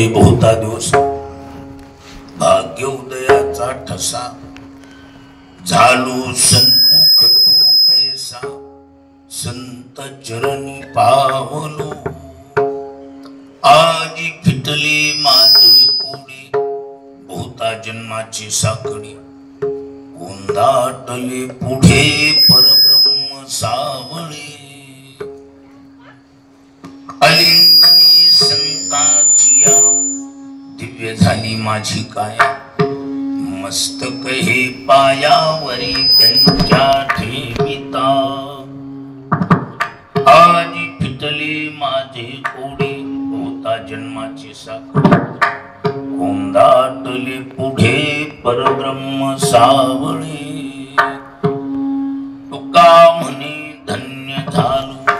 फिटली बहुता दिवस भाग्य उदयाचा ठसा झालो सन्मुख तू कैसा संत चरणी पावलो आज फिटली माझी कोडी बहुता जन्माची साखडी गोंदाटले पुढे परब्रह्म सावळे अलिंगनी संताची दिव्य झाली माझी काया मस्तक हे पायावरी त्यांच्या ठेविता आज फिटले माझे कोडी होता जन्माची साखळी गोंदाटले पुढे परब्रह्म सावळे तुका म्हणे धन्य झालो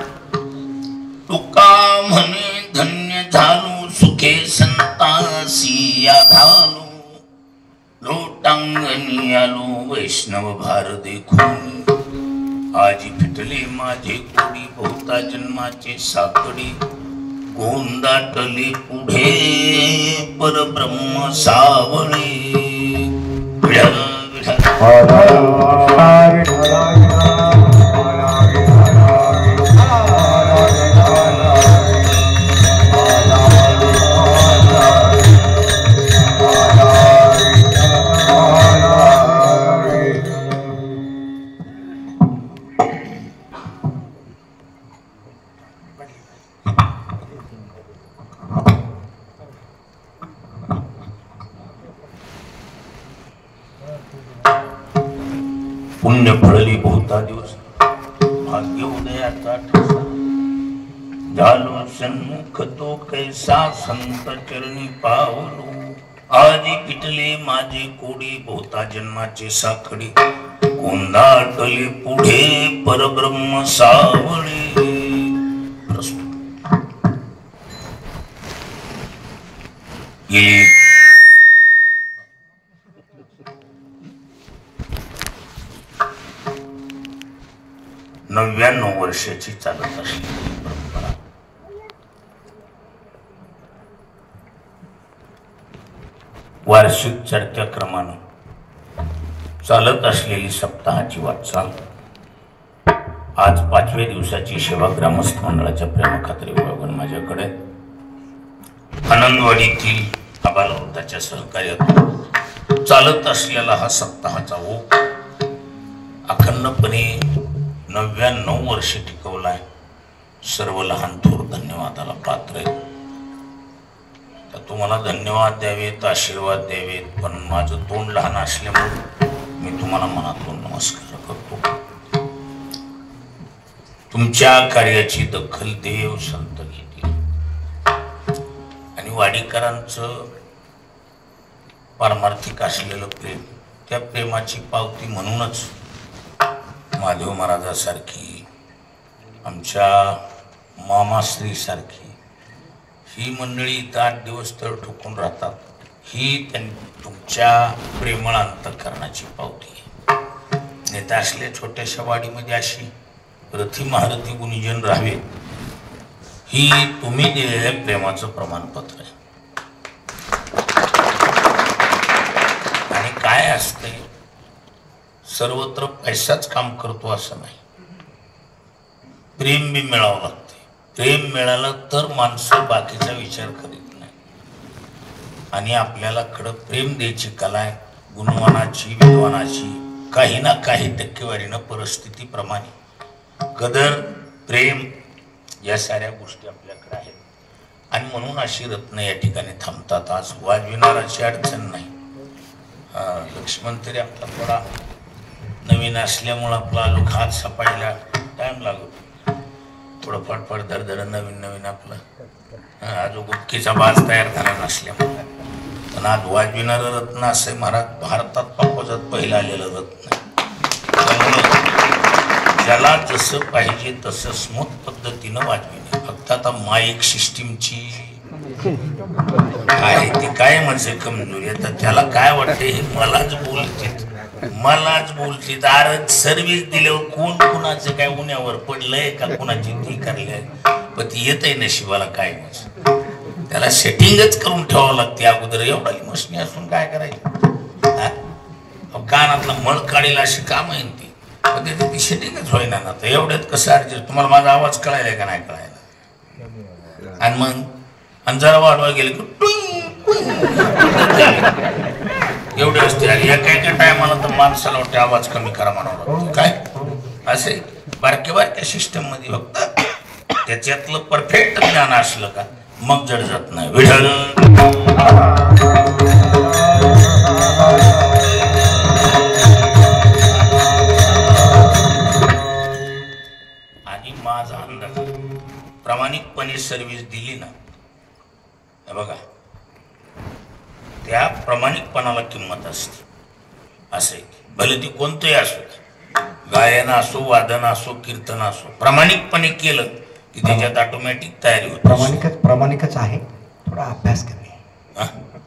तुका म्हणे धन्य झालो सुखे संतासी आधालो लोटांगणी आलो वैष्णव भार देखून आजी फिटले माझे कोडी बहुता जन्माचे साखडी गोंदाटले पुढे परब्रह्म सावळे विठ्ठल पुण्य फळली बहुता दिवस भाग्य उदयाचा ठसा झालो सन्मुख तो कैसा संत चरणी पावलो आजी पिटले माझे कोडी बहुता जन्माचे साखडी गोंदाटले पुढे परब्रह्म सावळे ये 99 वर्षाची चालत असलेली परंपरा वार्षिक चढत्या क्रमानं चालत असलेली सप्ताहाची वाटचाल आज 5व्या दिवसाची सेवा ग्रामस्थ मंडळाच्या प्रेमखात्री बघून माझ्याकडे आनंदवाडीतील आबालवृद्धाच्या सहकार्यातून चालत असलेला हा सप्ताहाचा ओघ अखंडपणे 99 वर्ष टिकवलाय. सर्व लहान थोर धन्यवादाला पात्र आहे. तर तुम्हाला धन्यवाद द्यावेत, आशीर्वाद द्यावेत, पण माझं तोंड लहान असल्यामुळे मी तुम्हाला मनातून नमस्कार करतो. तुमच्या कार्याची दखल देव संत घेतील आणि वाडीकरांचं पारमार्थिक असलेलं प्रेम, त्या प्रेमाची पावती म्हणूनच महादेव महाराजासारखी, आमच्या मामाश्रीसारखी ही मंडळी 8 दिवस तळ ठोकून राहतात. ही तुमच्या प्रेमळ अंतःकरणाची पावती आहे. नेता असल्या छोट्याशा वाडीमध्ये अशी रथी महारथी गुणीजन राहावे, ही तुम्ही दिलेल्या प्रेमाचं प्रमाणपत्र आहे. आणि काय असते, सर्वत्र पैसाच काम करतो असं नाही. प्रेम बी मिळावं लागते. प्रेम मिळालं तर माणसं बाकीचा विचार करीत नाही. आणि आपल्याला कडं प्रेम द्यायची कला आहे. गुणवानाची, विद्वानाची, काही ना काही टक्केवारीनं परिस्थितीप्रमाणे कदर, प्रेम या साऱ्या गोष्टी आपल्याकडे आहेत. आणि म्हणून अशी रत्न या ठिकाणी थांबतात. आज वाजविणाराची अडचण नाही. लक्ष्मण तरी आपला थोडा नवीन असल्यामुळं आपला लोक हात सापायला टाइम लागतो. थोडं फटफट धडधड नवीन आपलं अजून गुटकीचा बाज तयार झाला नसल्यामुळे. पण आज वाजविणारं रत्न असं महाराज भारतात पापोजात पहिलं आलेलं रत्न. त्यामुळं ज्याला जसं पाहिजे तसं स्मूथ पद्धतीनं वाजविणे. फक्त आता माईक सिस्टीमची आहे ती काय म्हणजे कमजोरी आहे. तर त्याला काय वाटते, हे मलाच बोलते दार सर्व्हिस दिल्यावर कोण कुणाचं काय उन्यावर पडलंय का कुणाची ती करले, पण ती येत आहे नशिबाला काय म्हणजे. त्याला सेटिंगच करून ठेवावं लागते अगोदर. एवढा मशनी असून काय करायचं? कानातला मळ काढेल अशी काम आहे ती, पण ती सेटिंगच होईना ना. तर एवढ्यात कसं ऍडजस्ट? तुम्हाला माझा आवाज कळायला का नाही कळायला? आणि मग आणि जरा वाढवा गेले की एवढे असते. आणि एका एका टायमाला तर माणसाला वाटते आवाज कमी करा म्हणावं काय असे बारक्या बारक्या सिस्टम मध्ये. फक्त त्याच्यातलं परफेक्ट ज्ञान असलं का मग जड जात नाही. विढळ आणि माझा अंदाज प्रामाणिकपणे सर्व्हिस दिली ना, बघा त्या प्रामाणिकपणाला किंमत असते. असे भले ती कोणतंही असो, गायन असो, वादन असो, कीर्तन असो, प्रामाणिकपणे केलं की त्याच्यात ऑटोमॅटिक तयारी होते. प्रामाणिकच आहे, थोडा अभ्यास कमी.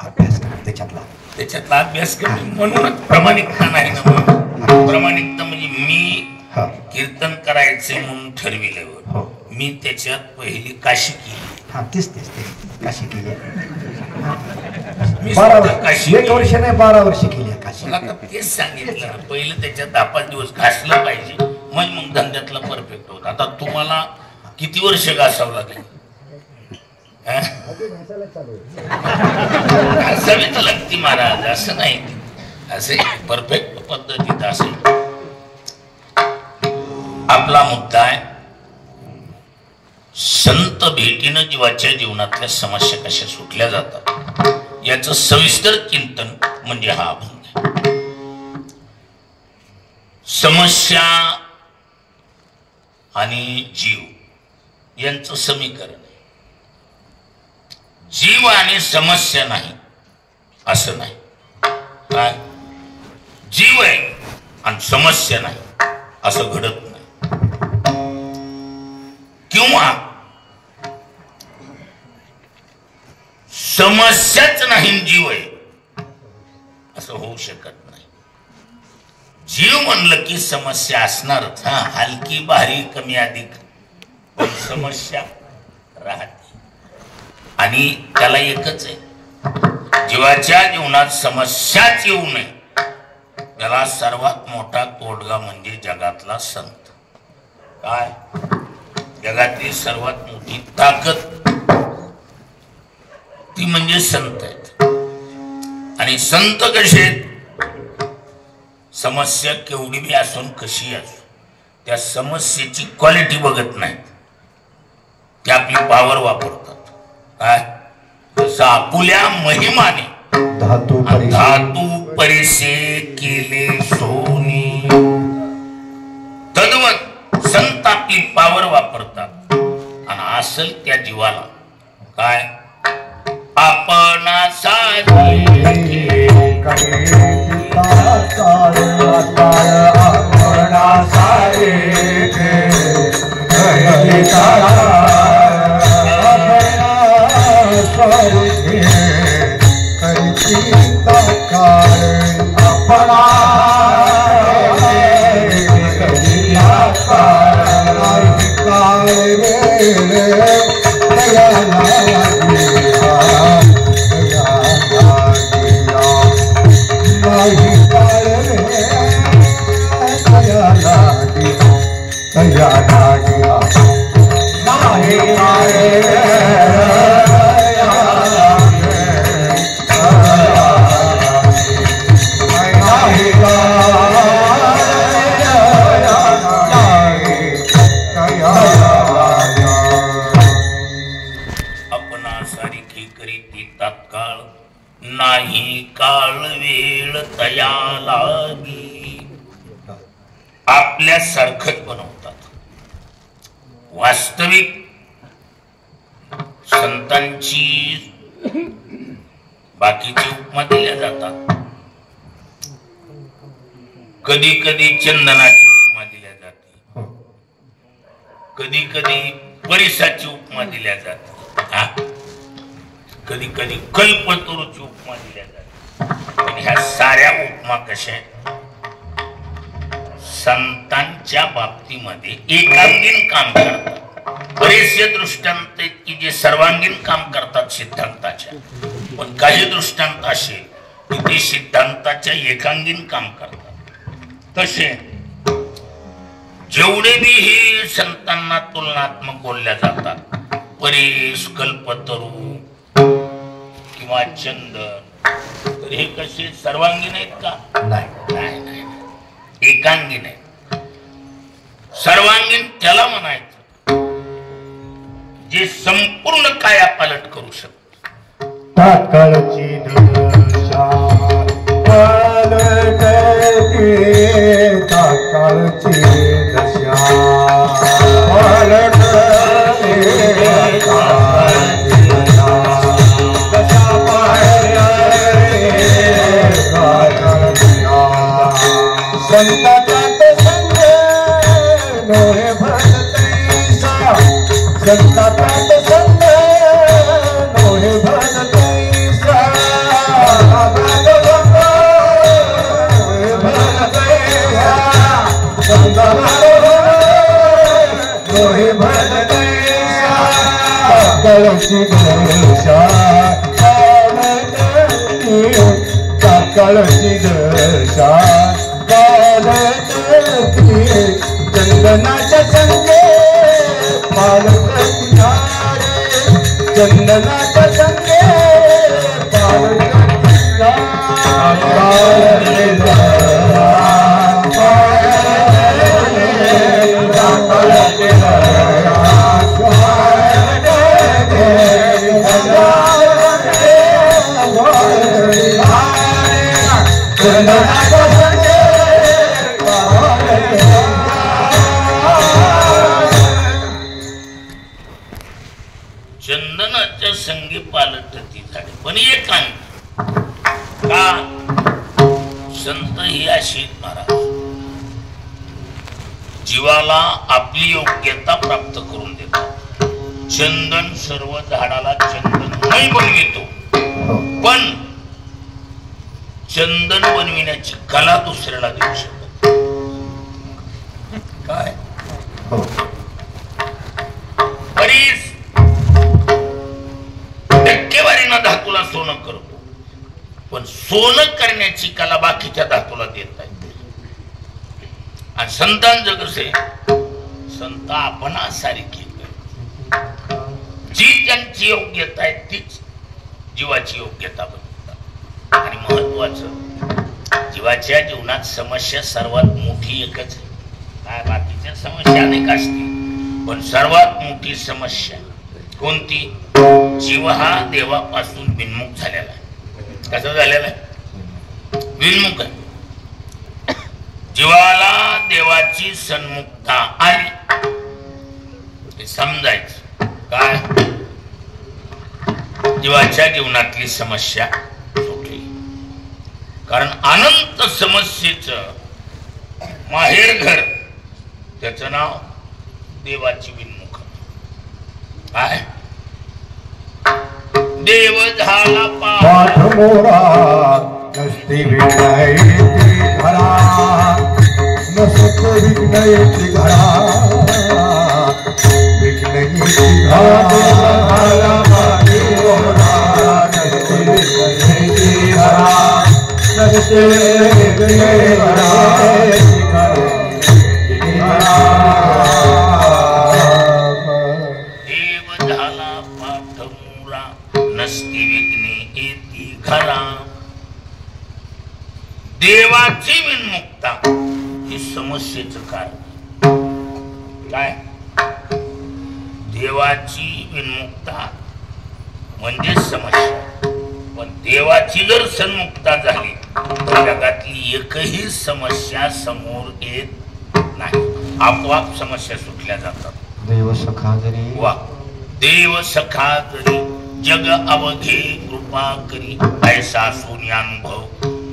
अभ्यास कमी त्याच्यातला अभ्यास कमी म्हणूनच प्रामाणिकता नाही ना. प्रामाणिकता म्हणजे मी कीर्तन करायचे म्हणून ठरविल्यावर मी त्याच्यात पहिली काशी केली. तेच काशी केली. 12 वर्ष नाही 12 वर्ष केली काशी. तेच सांगितलं ना, पहिलं त्याच्यात 10-5 दिवस घासलं पाहिजे, मग धंद्यातला परफेक्ट होत. आता तुम्हाला किती वर्ष घासावं लागेल? घासावीच लागती महाराज, असं नाही. असे परफेक्ट पद्धतीत असे. आपला मुद्दा आहे संत भेटीनं जीवाच्या जीवनातल्या समस्या कशा सुटल्या जातात याचं सविस्तर चिंतन म्हणजे हा अभंग आहे. समस्या आणि जीव यांचं समीकरण आहे. जीव आणि समस्या नाही असं नाही. काय जीव आहे आणि समस्या नाही असं घडत नाही. किंवा समस्याच नाही जीव आहे असं होऊ शकत नाही. जीव म्हणलं की समस्या असणारच. हलकी भारी कमी अधिक पण समस्या राहते. आणि त्याला एकच आहे, जीवाच्या जीवनात समस्याच येऊ नये. त्याला सर्वात मोठा तोडगा म्हणजे जगातला संत. काय जगातली सर्वात मोठी ताकद ती म्हणजे संत आहेत. आणि संत कसे आहेत? समस्या केवढी बी असून कशी असो त्या समस्येची क्वालिटी बघत नाहीत, ते आपली पावर वापरतात. काय जसं आपुल्या महिमाने धातू परिसे केले सोनी, तद्वत संत आपली पावर वापरतात आणि असल त्या जीवाला काय आपणा आपणासारखी करीती तात्काळ नाही काळ वेळ तया लागी. आपल्यासारखंच बनवतात. वास्तविक संतांची बाकीची उपमा दिल्या जातात. कधी कधी चंदनाची उपमा दिल्या जाते, कधी कधी परिसाची उपमा दिल्या जाते, कधी कधी कल्पतरूची उपमा दिल्या जाते. पण ह्या साऱ्या उपमा कशा आहेत? संतांच्या बाबतीमध्ये एकांगीन काम करतात. बरेचसे दृष्टांत आहेत की जे सर्वांगीण काम करतात सिद्धांताच्या, पण काही दृष्टांत असे की ते सिद्धांताच्या एकांगीण काम करतात. तसे जेवढे बी हे संतांना तुलनात्मक बोलल्या जातात, परेश, कल्पतरू किंवा चंदन, तर हे कसे सर्वांगीण आहेत का? नाही, एकांगीण आहे. सर्वांगीण त्याला म्हणायचं जे संपूर्ण कायापालट करू शकतो. ताकाळची दशा पालटते, ताकाळची दशा पालटते, दशा पालटते, संतांत संग नोहे भजतैसा, संतांत संग नोहे भजतैसा, नोहे भजतैसा, कळची दशा पालटते, कळची दशा पालटते, चंदनाच्या संगे पालटते, चंदनाच्या संगे चंदनाच्या संगी पालटती झाडे, पण एकांगी का? संत ही अशी महाराज जीवाला आपली योग्यता प्राप्त करून देतात. चंदन सर्व झाडाला चंदन नाही बनवितो, पण चंदन बनविण्याची कला दुसऱ्याला देऊ शकतो. काय बरीच टक्केवारीनं धातूला सोनं करतो, पण सोनं करण्याची कला बाकीच्या धातूला देत नाही. आणि संतांचं कसे, संत आपण सारखी जी त्यांची योग्यता आहे तीच जीवाची योग्यता बनवतात. आणि महत्वाचं, जीवाच्या जीवनात समस्या सर्वात मोठी एकच आहे. काय बाकीच्या समस्या अनेक असतील, पण सर्वात मोठी समस्या कोणती? जीव हा देवापासून विन्मुख झालेला आहे. कसा झालेला आहे? विन्मुख आहे. जीवाला देवाची सन्मुखता आली ते समजायचं. काय? जीवाच्या जीवनातली समस्या सुटली. कारण अनंत समस्येचं माहेर घर त्याचं नाव देवाची विन्मुख. काय? देव झाला पाठ मोरा नसती विघ्नयेती घरा, नसतो विघ्नयेती घरा, विघ्नयेती घरा, झाला पाठ मोरा नसती विघ्नयेती घरा, नसते विघ्नयेती घरा, देव झाला पाठ मोरा नसती विघ्ने येती घरा. देवाची विन्मुक्ता ही समस्येचं कारण. काय? देवाची विन्मुक्ता म्हणजे समस्या, पण देवाची जर सन्मुक्ता झाली तर जगातली एकही समस्या समोर येत नाही. आपोआप समस्या सुटल्या जातात. देव सखा जरी वा देव सखा जरी जग अवघे कृपा करी, ऐसा शून्यानुभव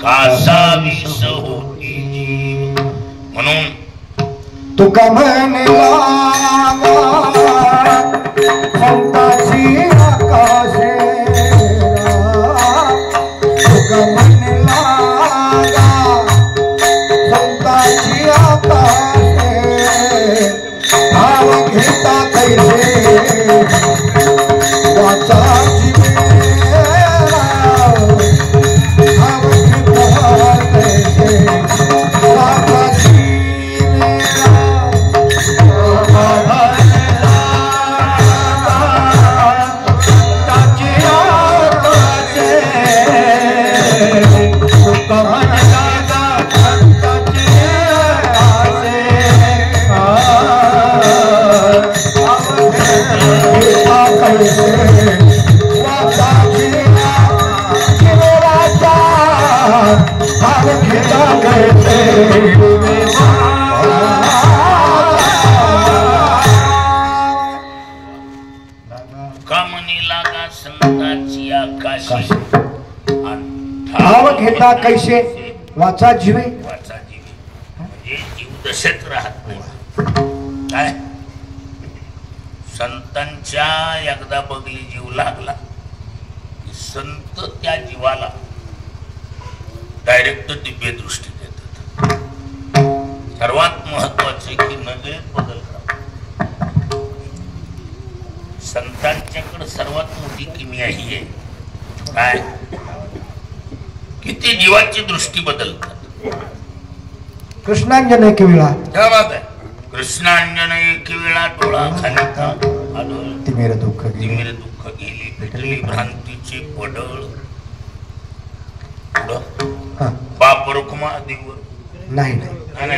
कासा विष होती जीव. म्हणून तुका म्हणला संताची आकाशेरा, तुका म्हणला संताची आकाशे, भाव घेता कैसे कामनी लागा संताची आकाशी भाव घेता कैसे वाचा जीवे वाचा जीवे म्हणजे जीव दशेत राहत नाही काय संतांच्या एकदा बगली जीव लागला की संत त्या जीवाला डायरेक्ट दिव्य दृष्टी देतात. सर्वात महत्वाचे की नजरेत बदल करा. संतांच्याकडे सर्वात मोठी किमया ही आहे काय किती जीवाची दृष्टी बदलतात. कृष्णांजन एक वेळा क्या बात आहे. कृष्णांजन एक वेळा डोळा खाली तिमिर दुःख तिमिर दुःख गेली पेटली भ्रांतीचे पडळ बाप रुक्मा देवर नाही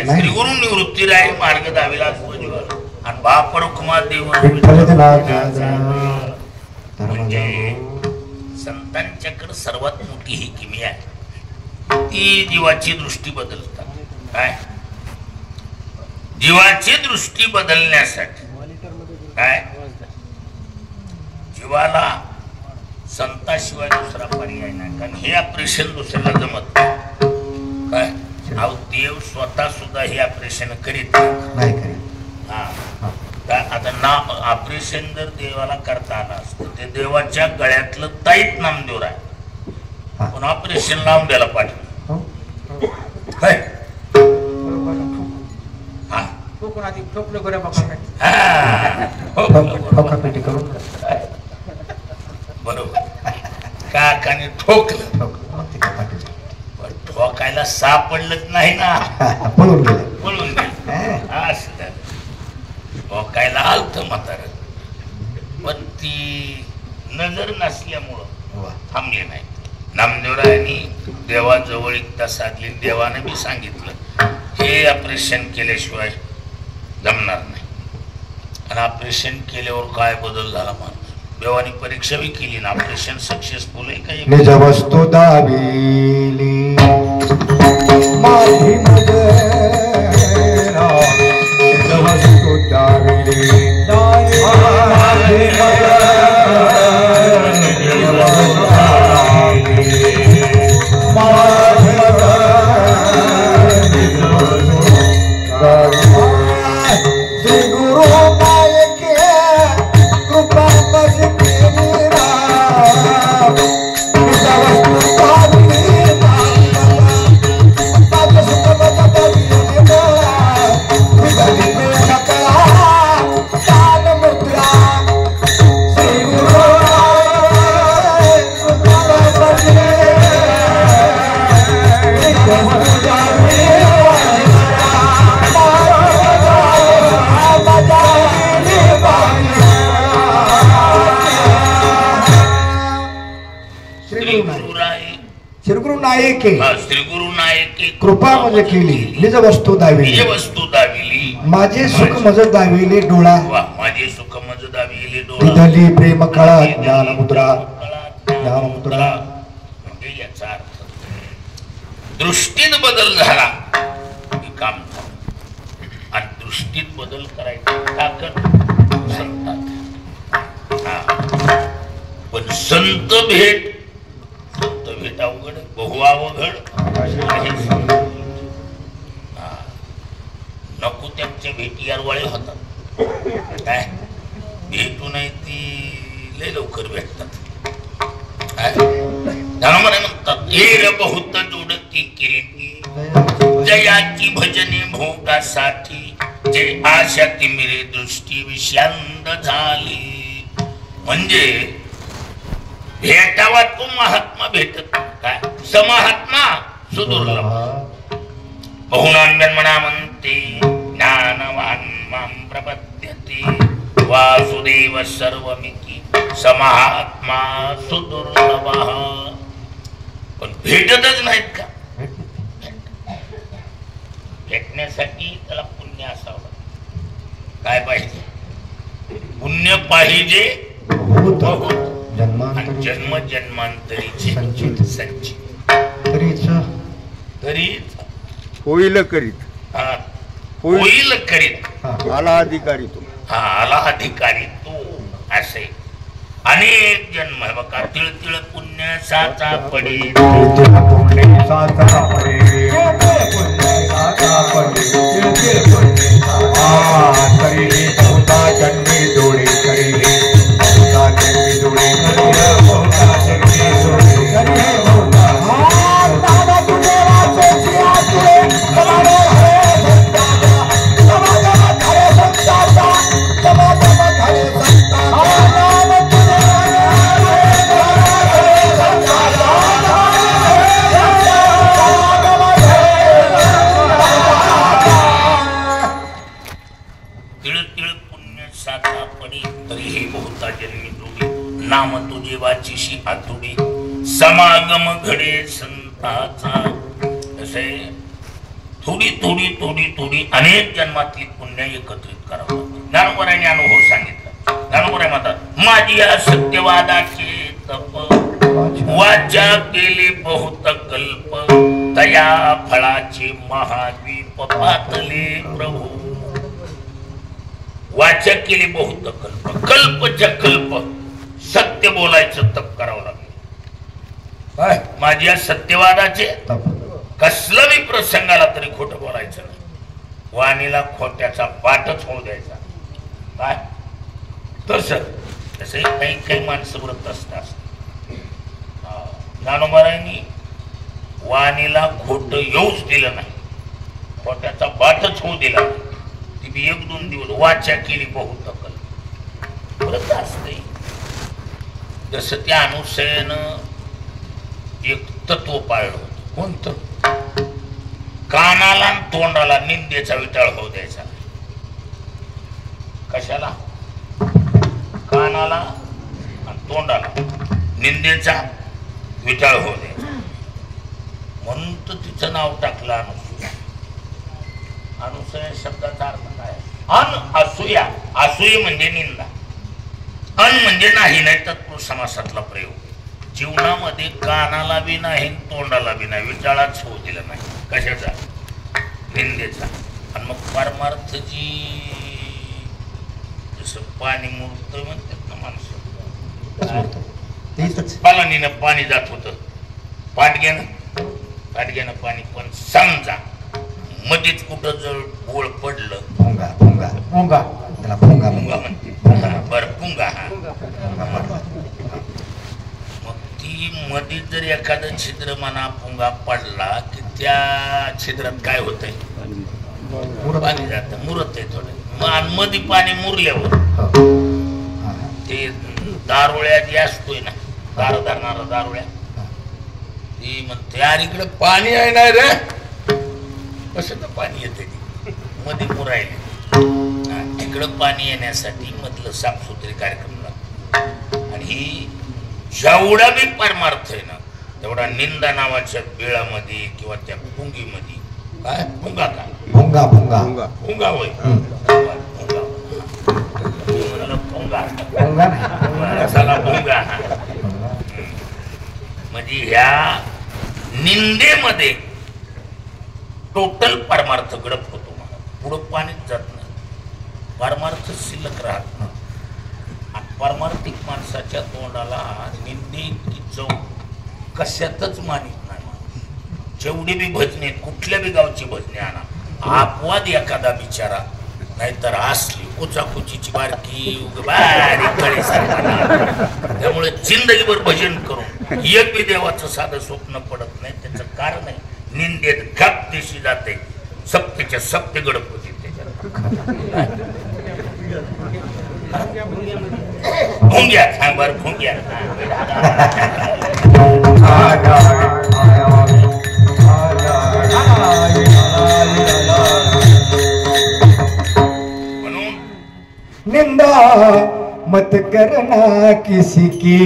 श्री गुरु निवृत्ती राय मार्ग दाविला आणि बाप रुक्मा देवर म्हणजे संतांच्याकडे सर्वात मोठी ही किमया आहे ती जीवाची दृष्टी बदलतात. काय जीवाची दृष्टी बदलण्यासाठी काय जीवाला संताशिवाय दुसरा पर्याय नाही. कारण हे ऑपरेशन दुसऱ्याला जमत काय अहो देव स्वतः सुद्धा हे ऑपरेशन करीत नाही. आता ना ऑपरेशन जर देवाला करता आलं असतं ते देवाच्या गळ्यातलं ताईत नामदेव आहे पण ऑपरेशन लावून द्यायला पाठवलं काय बरोबर काकाने ठोकलं पण ठोकायला सापडलंच नाही ना पळून गेलं पळून गेलं असं ठोकायला आलत म्हातार पण ती नजर नसल्यामुळं थांबले नाही. नामदेवरायांनी देवाजवळ एकदा साधली देवाने बी सांगितलं हे ऑपरेशन केल्याशिवाय जमणार नाही. आणि ऑपरेशन केल्यावर काय बदल झाला माणूस देवाने परीक्षा बी केली ना ऑपरेशन सक्सेसफुल आहे काही निज वस्तू दाविली माझी निज वस्तू दाविली श्री गुरु नायके कृपा मज केली निज वस्तू दाविली वस्तू दाविली माझे सुख मज दाविले डोळा माझे सुख मज दाविले डोळा विधली प्रेम कळा ज्ञानमुद्रा ज्ञानमुद्रा म्हणजे याचा अर्थ दृष्टीत बदल झाला की काम झालं. आणि दृष्टीत बदल करायची ताकद संतात. पण संत भेट अवघड बहुअवघड नको त्यांच्या भेटी यारवाळे होतात काय भेटू नाही ती लय लवकर भेटतात. म्हणतात येर बहुत जोडती किरीटी जयाची भजने भोगासाठी जे आशा तिमिरे दृष्टी विषांद झाली. म्हणजे भेटावा तो महात्मा भेटत काय समहात्मा सुदुर्लभ बहुनान्यन म्हणा म्हणते ज्ञानवान मां प्रपद्यते वासुदेव सर्वमिती समहात्मा सुदुर्लभ. पण भेटतच नाहीत का भेटण्यासाठी त्याला पुण्य असावं. काय पाहिजे पुण्य पाहिजे जन्म जन्मांतरीचे संचित तरीच होईल करीत, हा, होईल करीत, आला अधिकारी तू. हा, आला अधिकारी तू. असे अनेक जन्म आहे बघा. तिळ तिळ पुण्य साचा पडे, नाम तुझे वाचिशी आतुडी, समागम घडे संताचा. असे थोडी थोडी थोडी थोडी अनेक जन्मातली पुण्य एकत्रित करावं लागते. ज्ञानोबरांनी अनुभव सांगितला. ज्ञानोबराय म्हणतात, माझी या सत्यवादाचे तप, वाचा केले बहुत कल्प, तया फळाचे महाद्वीप पातले प्रभू. वाचा केली बहुत कल्प, कल्पच्या कल्प सत्य बोलायचं तप करावं लागेल. माझी या सत्यवादाचे कसलं बी प्रसंगाला तरी खोटं बोलायचं नाही. वाणीला खोट्याचा पाठच होऊ द्यायचा. काय तसं काही काही माणसं व्रत असतात. ज्ञानोबारांनी वाणीला खोट येऊच दिलं नाही, खोट्याचा बाटच होऊ दिला. ती बी 1-2 दिवस वाचा केली बहुत कल्प व्रत असते. जसं त्या अनुसयानं एक तत्व पाळलं होतं. कोणतं? कानाला आणि तोंडाला निंदेचा विटाळ होऊ द्यायचा. कशाला? कानाला आणि तोंडाला निंदेचा विटाळ होऊ द्यायचा. म्हणून तर तिचं नाव टाकलं अनुसूया. अनुसूया शब्दाचा अर्थ काय? अन असूया. असूय म्हणजे निंदा, अन म्हणजे नाही, नाही तत्पुरुष समासातला प्रयोग. जीवनामध्ये कानाला बी नाही, तोंडाला बी नाही, विचाराच होऊ दिला नाही. कशाचा? निंदेचा. आणि मग परमार्थ जी जसं पाणी मुरत म्हणतात ना माणसं, पालानीनं पाणी जात होतं, पाटग्यानं पाणी. पण समजा मध्येच कुठं जर गोळ पडलं, भोंगा भोंगा भोंगा त्याला भोंगा भुंगा म्हणते. बरं, भुंगा. हा, मग ती मध्ये जर एखादं छिद्र म्हणा भुंगा पडला की त्या छिद्रात काय होतंय? पाणी जात, मुरत आहे थोडं. मग मध्ये पाणी मुरल्यावर ते दारुळ्या जे असतोय ना, दार धरणारा दारुळ्या, ती म्हणते यार इकडे पाणी आहे ना रे. कसं तर पाणी येते मध्ये मुरायले. तिकडं पाणी येण्यासाठी मधलं साफसुथरी कार्यक्रम लागतो. आणि ही जेवढा बी परमार्थ आहे ना, तेवढा निंदा नावाच्या बिळामध्ये किंवा त्या पुंगीमध्ये. काय पुंगा? का भोंगा भोंगा पुंगा होय. कसाला भोंगा? म्हणजे ह्या निंदेमध्ये टोटल परमार्थ गडप होतो. पुढं पाणीच जात नाही, परमार्थ शिल्लक राहत नाही. आणि परमार्थिक माणसाच्या तोंडाला निंदे की चव कशातच मानित नाही. जेवढी बी भजने, कुठल्या बी गावची भजने आणा, अपवाद एखादा बिचारा नाहीतर असली कुचाकुचीची बारकी बारीक कळेसारखा. त्यामुळे जिंदगीभर भजन करून एक बी देवाचं साधं स्वप्न पडत नाही. त्याचं कारण आहे निंदेत गप दिशी जाते, सप्तेच्या सप्ते गडप होते त्याच्यात. भुंग्या सांग बर, भुंग्या. म्हणून निंदा मत करना किसी की,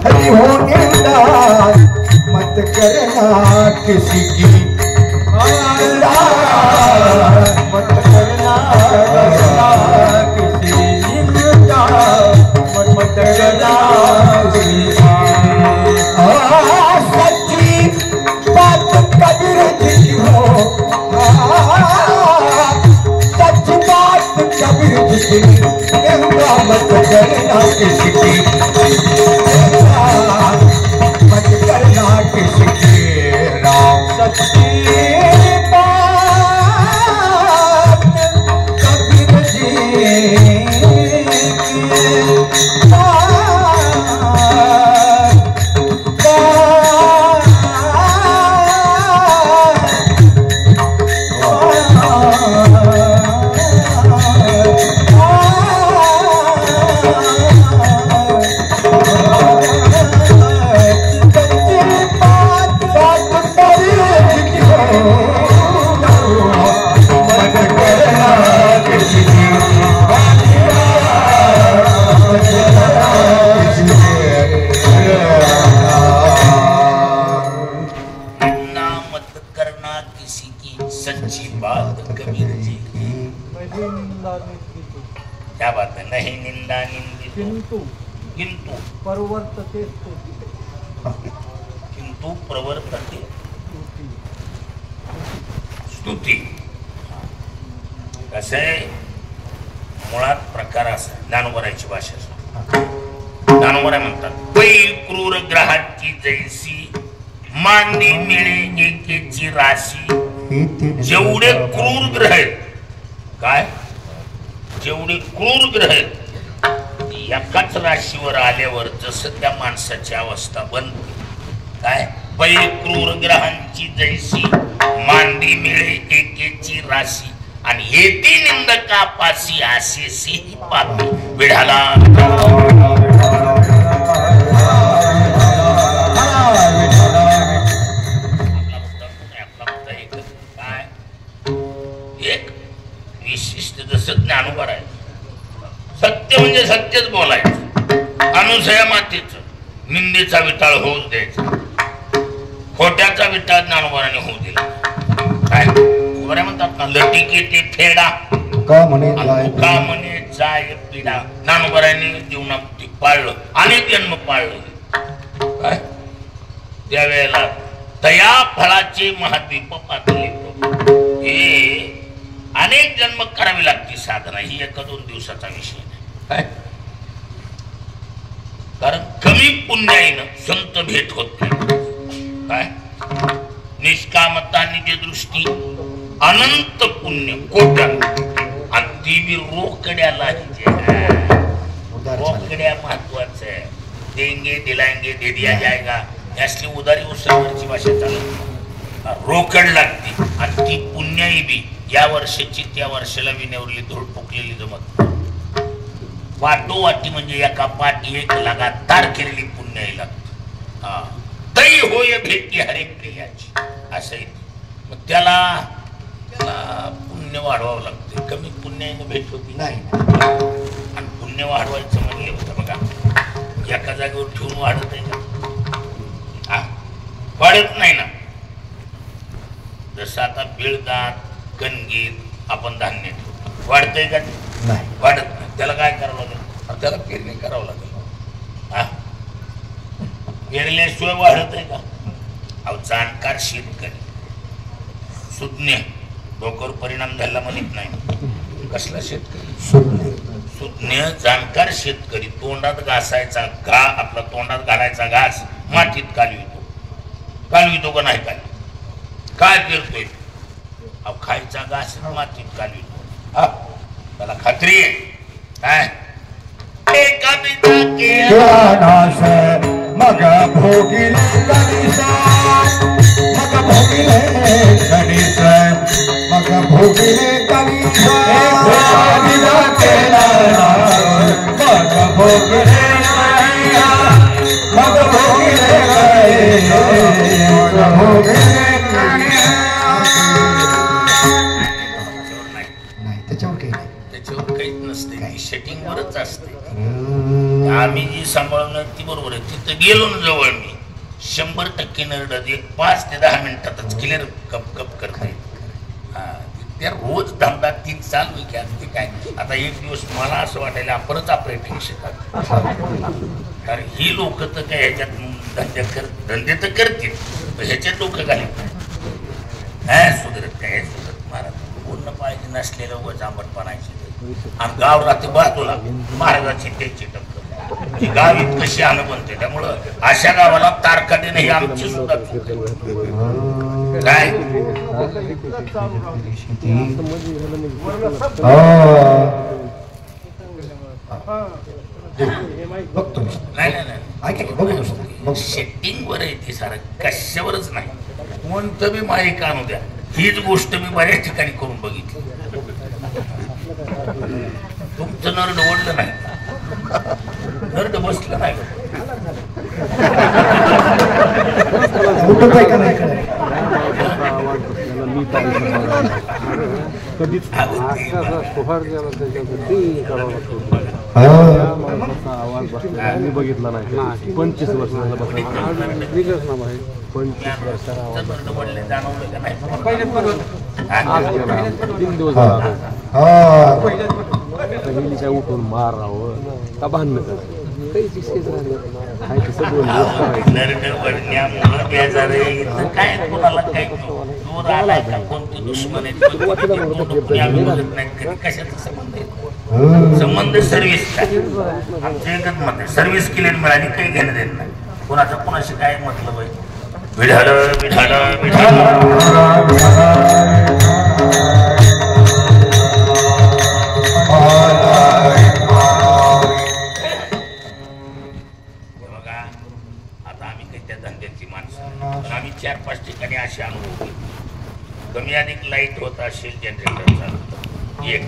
हरि हो निंदा मत करना किसी की, निंदा मत करना किसी की, निंदा मत करना किसी की। सच्ची बात कबीर जी हो, सच्ची बात कबीर जी की। क्या बात है, नहीं निंदा निंदित किंतु परवर्तते किंतु प्रवर्तते स्तुती। कसं आहे, मुळात प्रकार असा ज्ञानोबराची भाषा, ज्ञानोबरा म्हणतात पै क्रूर ग्रहाची जैसी मांदी मिळे एकेची राशी। जेवढे क्रूर ग्रह आहेत, काय जेवढे क्रूर ग्रह आहेत एकाच राशीवर आल्यावर जसं त्या माणसाची अवस्था बनते, काय पै क्रूर ग्रहांची जैसी मांदी मिळे एकेची राशी आणि येती निंदका पासी आसेसी पापी विढाला। काय एक विशिष्ट जसं ज्ञानोबा आहे, सत्य म्हणजे सत्यच बोलायचं, अनुसया मातेचं निंदेचा विटाळ होऊच द्यायचा, खोट्याचा विटाळ ज्ञानोबाने होऊ दिला। काय बऱ्या म्हणतात ना, लटिके ते फेडा का म्हणे जाय पिडा। ज्ञानोबाने जीवनात पाळलं, अनेक जन्म पाळलं। काय त्यावेळेला दया फळाचे महाद्वीप पातळी हे अनेक जन्म करावी लागते साधना, ही एका दोन दिवसाचा विषय नाही। काय कारण कमी पुण्याईनं संत भेट होत नाही। काय निष्कामता निज दृष्टी अनंत पुण्य कोटा आणि ती बी रोकड्याला रोकड्या महत्वाचं आहे। देंगे दिलाएंगे दे दिया जाएगा, असली उदारी उसळवरची भाषा चालू, रोकड लागते आणि ती पुण्याई बी या वर्षाची त्या वर्षाला विनेवरली धूळ फुकलेली जमत। वाटोवाटी म्हणजे एका पाठी एक लगातार केलेली पुण्याई लागते। हा तई होय भेटी हरे प्रियाची असं आहे। मग त्याला पुण्य वाढवावं लागते, कमी पुण्याने भेट होती नाही। आणि पुण्य वाढवायचं म्हणले होतं बघा, एका जागेवर ठेवून वाढत आहे का? हा वाढत नाही ना। जसं आता बिळदात कणगीत आपण धान्य ठेवतो, वाढतंय का? नाही, वाढत नाही। त्याला काय करावं लागेल? त्याला पेरणी करावं लागेल। हा पेरल्याशिवाय वाढत आहे का? अहो जाणकार शेतकरी सुज्ञ डोक्यावर परिणाम झाला म्हणत नाही। कसला शेतकरी? सुज्ञ जाणकार शेतकरी तोंडात घासायचा आपला तोंडात घालायचा घास मातीत कालवितो का नाही? काय करतोय? अहो खायचा घास मातीत कालवितो, त्याला खात्री आहे। काय एका बिजा मग भोगिले गणेश, मग भोगिले गणेश, मग भोगिले गणेश, मग भोगिले मग भोगिले नाही, त्याच्यावर काही नाही, त्याच्यावर काहीच नसते, सेटिंग वरच असते। आम्ही जी सांभाळणार ती बरोबर आहे। तिथं गेलो ना जवळ मी 100% नरडत एक 5 ते 10 मिनिटातच क्लिअर कप करता येईल। हा त्या रोज धंदा ती चालू आहे की ते काय आता एक दिवस मला असं वाटायला आपणच ऑपरेटिंग शिकत, कारण ही लोक तर काय ह्याच्यात धंदे तर करतील, ह्याच्यात लोक घालीत नाही सुधरत काय सुधरत महाराज पूर्ण पाहिजे नसलेलं व जांभटपणाची आणि गाव राहते बाजूला महाराजाची त्याची टक्कर गाव इतकं शहाणं बनते। त्यामुळं अशा गावाला तारखा देणं ही आमची सुद्धा काय नाही सेटिंग वर आहे ती सारं, कशावरच नाही। कोणतं बी माईक आणू द्या, हीच गोष्ट मी बऱ्याच ठिकाणी करून बघितली। तुमचं नरड ओढलं नाही, नरड बसलं नाही, कधीच मी बघितला नाही 25 वर्षाला काय उठून मार राहावं का भांडणं काय कोणाला काय दूर आलाय का कोणती दुश्मन कशाचा संबंध आहे संबंध सर्व्हिस आमच्या एकच मत आहे सर्व्हिस केली मिळाली काही घेणं देत नाही कोणाचं कोणाशी काय मतलब आहे विढालं विढालं बघा आता आम्ही काही त्या धंद्याची माणसं आम्ही 4-5 ठिकाणी असे अनुभव कमी अधिक लाईट होत असेल जनरेटरचा एक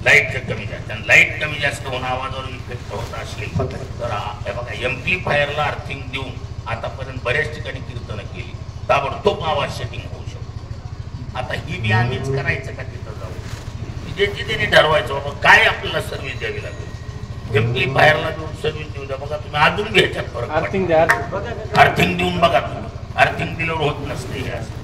लाईटचं कमी जास्त आणि लाईट कमी जास्त होऊन आवाजावर इफेक्ट होत असेल तर हे बघा एम्प्लिफायरला अर्थिंग देऊन आतापर्यंत बऱ्याच ठिकाणी कीर्तनं केली ताबडतोब आवाज सेटिंग होऊ शकतो आता ही बी आम्हीच करायचं का तिथं जाऊ ज्याची त्याने ठरवायचं बाबा काय आपल्याला सर्व्हिस द्यावी लागेल एम्प्लिफायरला देऊन सर्व्हिस देऊ द्या बघा तुम्ही अजून बी ह्याच्यात फरक अर्थिंग देऊन बघा तुम्ही अर्थिंग दिल्यावर होत नसते हे असं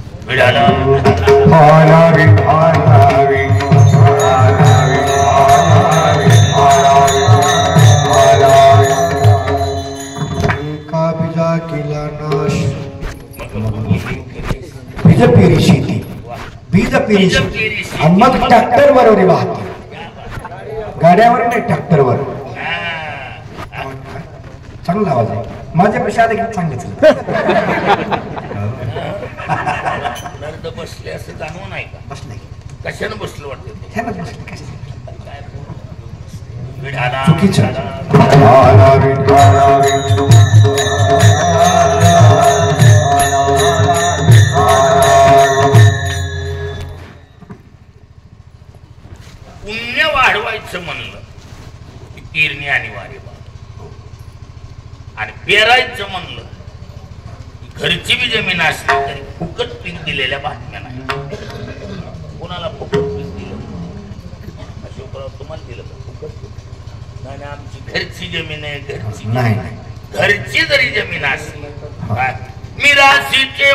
बीजपेरी शेती बीजपेरी शेती मग ट्रॅक्टर वर वाहते गाड्यावर नाही ट्रॅक्टरवर चांगला आवाज आहे माझ्यापेक्षा देखील चांगलेच बसले असं जाणवं नाही का बसले कशानं बसलं वाटतं ह्यानं बसले कशा पुण्य वाढवायचं म्हणलं की पेरणी अनिवार्य आणि पेरायचं म्हणलं की घरची बी जमीन असली तरी फुकट पीक दिलेल्या बातम्या नाही कोणाला फुकट पीक दिलं अशोकराव तुम्हाला दिलं का फुकट नाही आमची घरची जमीन आहे घरची घरची जरी जमीन असली मिराशीचे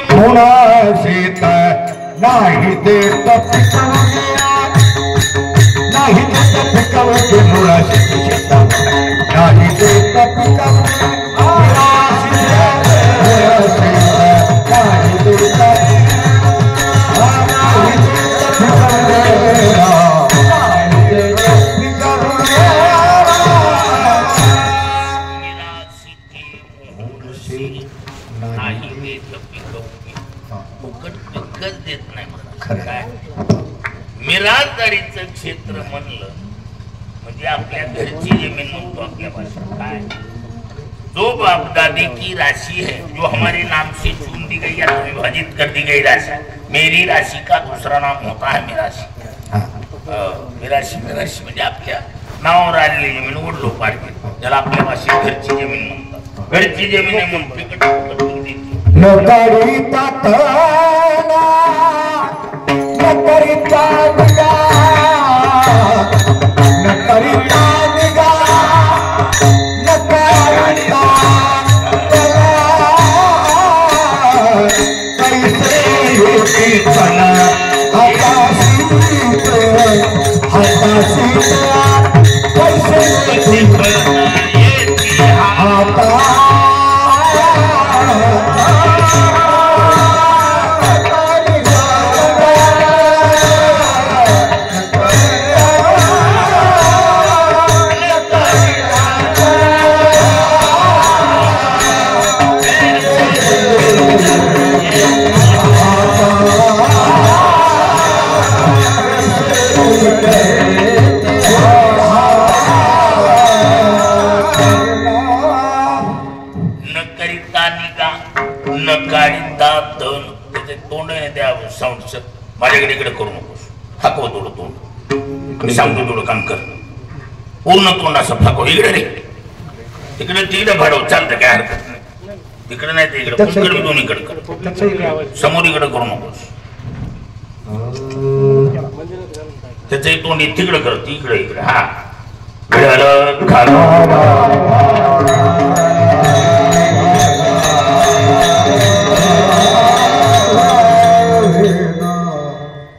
नाही देत नाही देत पिकावरती मुळाशी शेतात नाही देत पिकावरती देत नाही काय मिराजदारीचं क्षेत्र म्हणलं म्हणजे आपल्या घरची जमीन म्हणतो आपल्या भाषेत काय जो बाप दादी की राशि है जो हमारे नाम से चुन दी गई या विभाजित कर दी गई राशि मेरी राशि का दूसरा नाम होता है मिराशी म्हणजे आपल्या नावावर आलेली जमीन ओढलो पाडली ज्याला आपल्या भाषेत घरची जमीन म्हणतात घरची जमीन आहे म्हणून फिकट माझ्याकडे इकडे करू नकोस फाकव थोडं तोंड मी सांगतो थोडं काम कर पूर्ण तोंड असं फाकव इकडे रे तिकडे तिकडे भाडव चालतं काय हरकत नाही तिकडे नाही ते इकडे इकडे दोन इकडे कर समोर इकडे करू नकोस त्याचं तोंड तिकडे कर इकडे इकडे हा विडल घाला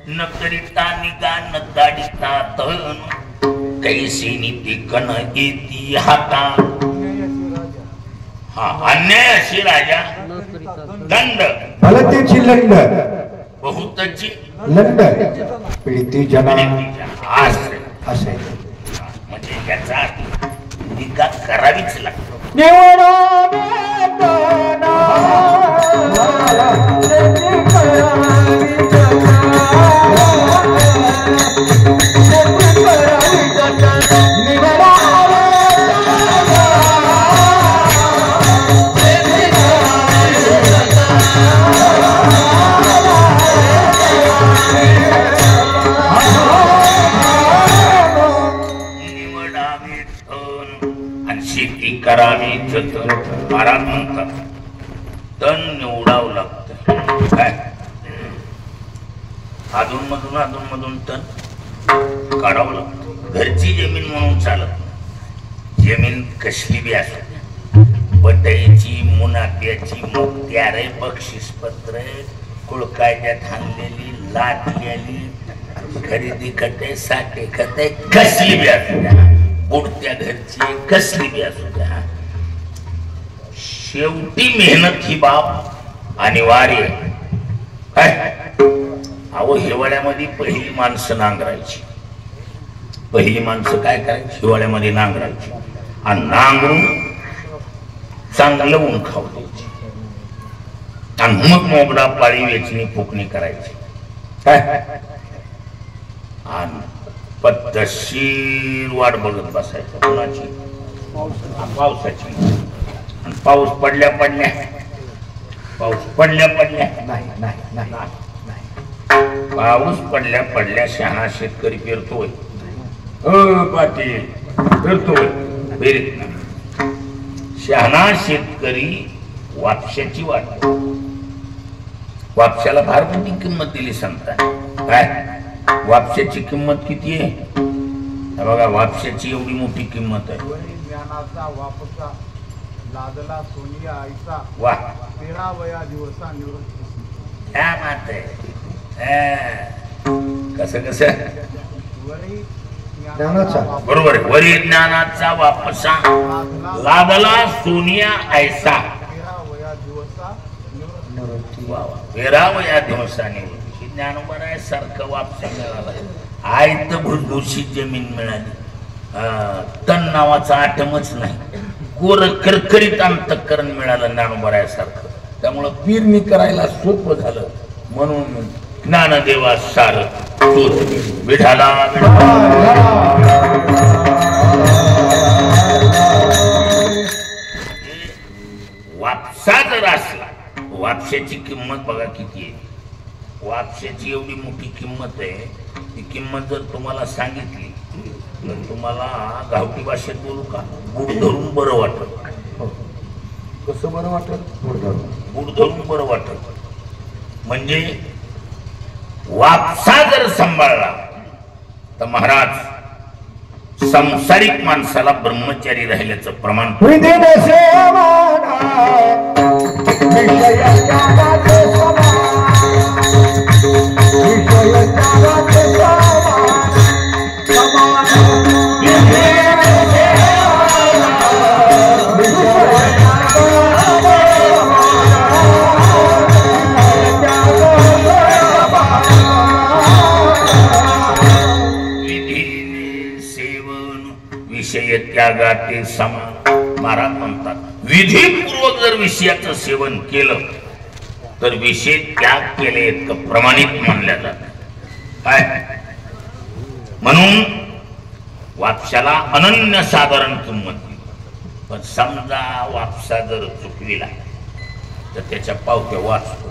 न करिता निदान दाडिता तन कैसी नीती कण येती हाता. हा अन्याय अशी राजा दंड भलतेची लंड बहुतची लंड प्रीती जना असे असे म्हणजे याचा टीका करावीच लागतो. शेती करावी जतन. महाराज म्हणतात तण निवडावं लागतं. काय अधून मधून तण काढावं लागतं. घरची जमीन म्हणून चालत नाही. जमीन कसली बी असो, बटाईची मुनाप्याची मुक्त्यारे बक्षीसपत्र कुळकायद्यात आणलेली लाटलेली खरेदी खटे साठे खटे कसली बी असू द्या, बुडत्या घरची कसली बी असू द्या, शेवटी मेहनत ही बाब अनिवार्य. काय अहो हिवाळ्यामध्ये पहिली माणसं नांगरायची. पहिली माणसं काय करायची? हिवाळ्यामध्ये नांगरायची आणि नांगरून चांगलं ऊन खाऊ द्यायची आणि मग मोगडा पाळी वेचणी फुकणी करायची. काय आणि पद्धतशीर वाट बघत बसायचं कुणाची? पावसाची. आणि पाऊस पडल्या पाऊस पडल्या शहाणा शेतकरी पेरतोय. पाटील पेरतोय पेरीत नाही. शहाणा शेतकरी वापशाची वाट. वापशाला फार मोठी किंमत दिली सांगता. काय वापशाची किंमत किती आहे? बघा वापशाची एवढी मोठी किंमत आहे. ज्ञानाचा वापसा लादला सोनिया आईचा वा 13व्या दिवसा निवृत्ती. क्या बात आहे. कसं बरोबर आहे. वरी ज्ञानाचा वापसा लादला सोनिया ऐसा 13व्या दिवसा निवृत्ती. 13व्या दिवसा निवृत्ती. ज्ञानोबा सारखं वापसा मिळाला. आई तर भुसभुशीत जमीन मिळाली. तण नावाचा आटमच नाही. कोर करकरीत अंतःकरण मिळालं ज्ञानोबा सारखं. त्यामुळं पेरणी करायला सोपं झालं. म्हणून ज्ञानदेवा सार विठाला वापसा जर असला, वापशाची किंमत बघा किती आहे. वापशाची एवढी मोठी किंमत आहे. ती किंमत जर तुम्हाला सांगितली तर तुम्हाला गावठी भाषेत बोलू का? बुड धरून बरं वाटत. कसं बरं वाटत? बुड धरून बरं वाटत. म्हणजे वापसा जर सांभाळला तर महाराज संसारिक माणसाला ब्रह्मचारी राहिल्याचं प्रमाण. विषय त्यागाते समान. महाराज म्हणतात विधीपूर्वक जर विषयाचं सेवन केलं तर विषय त्याग केले इतकं प्रमाणित मानल्या जात. काय म्हणून वापशाला अनन्यसाधारण किंमत. पण समजा वापसा जर चुकविला तर त्याच्या पावत्या वाचतो.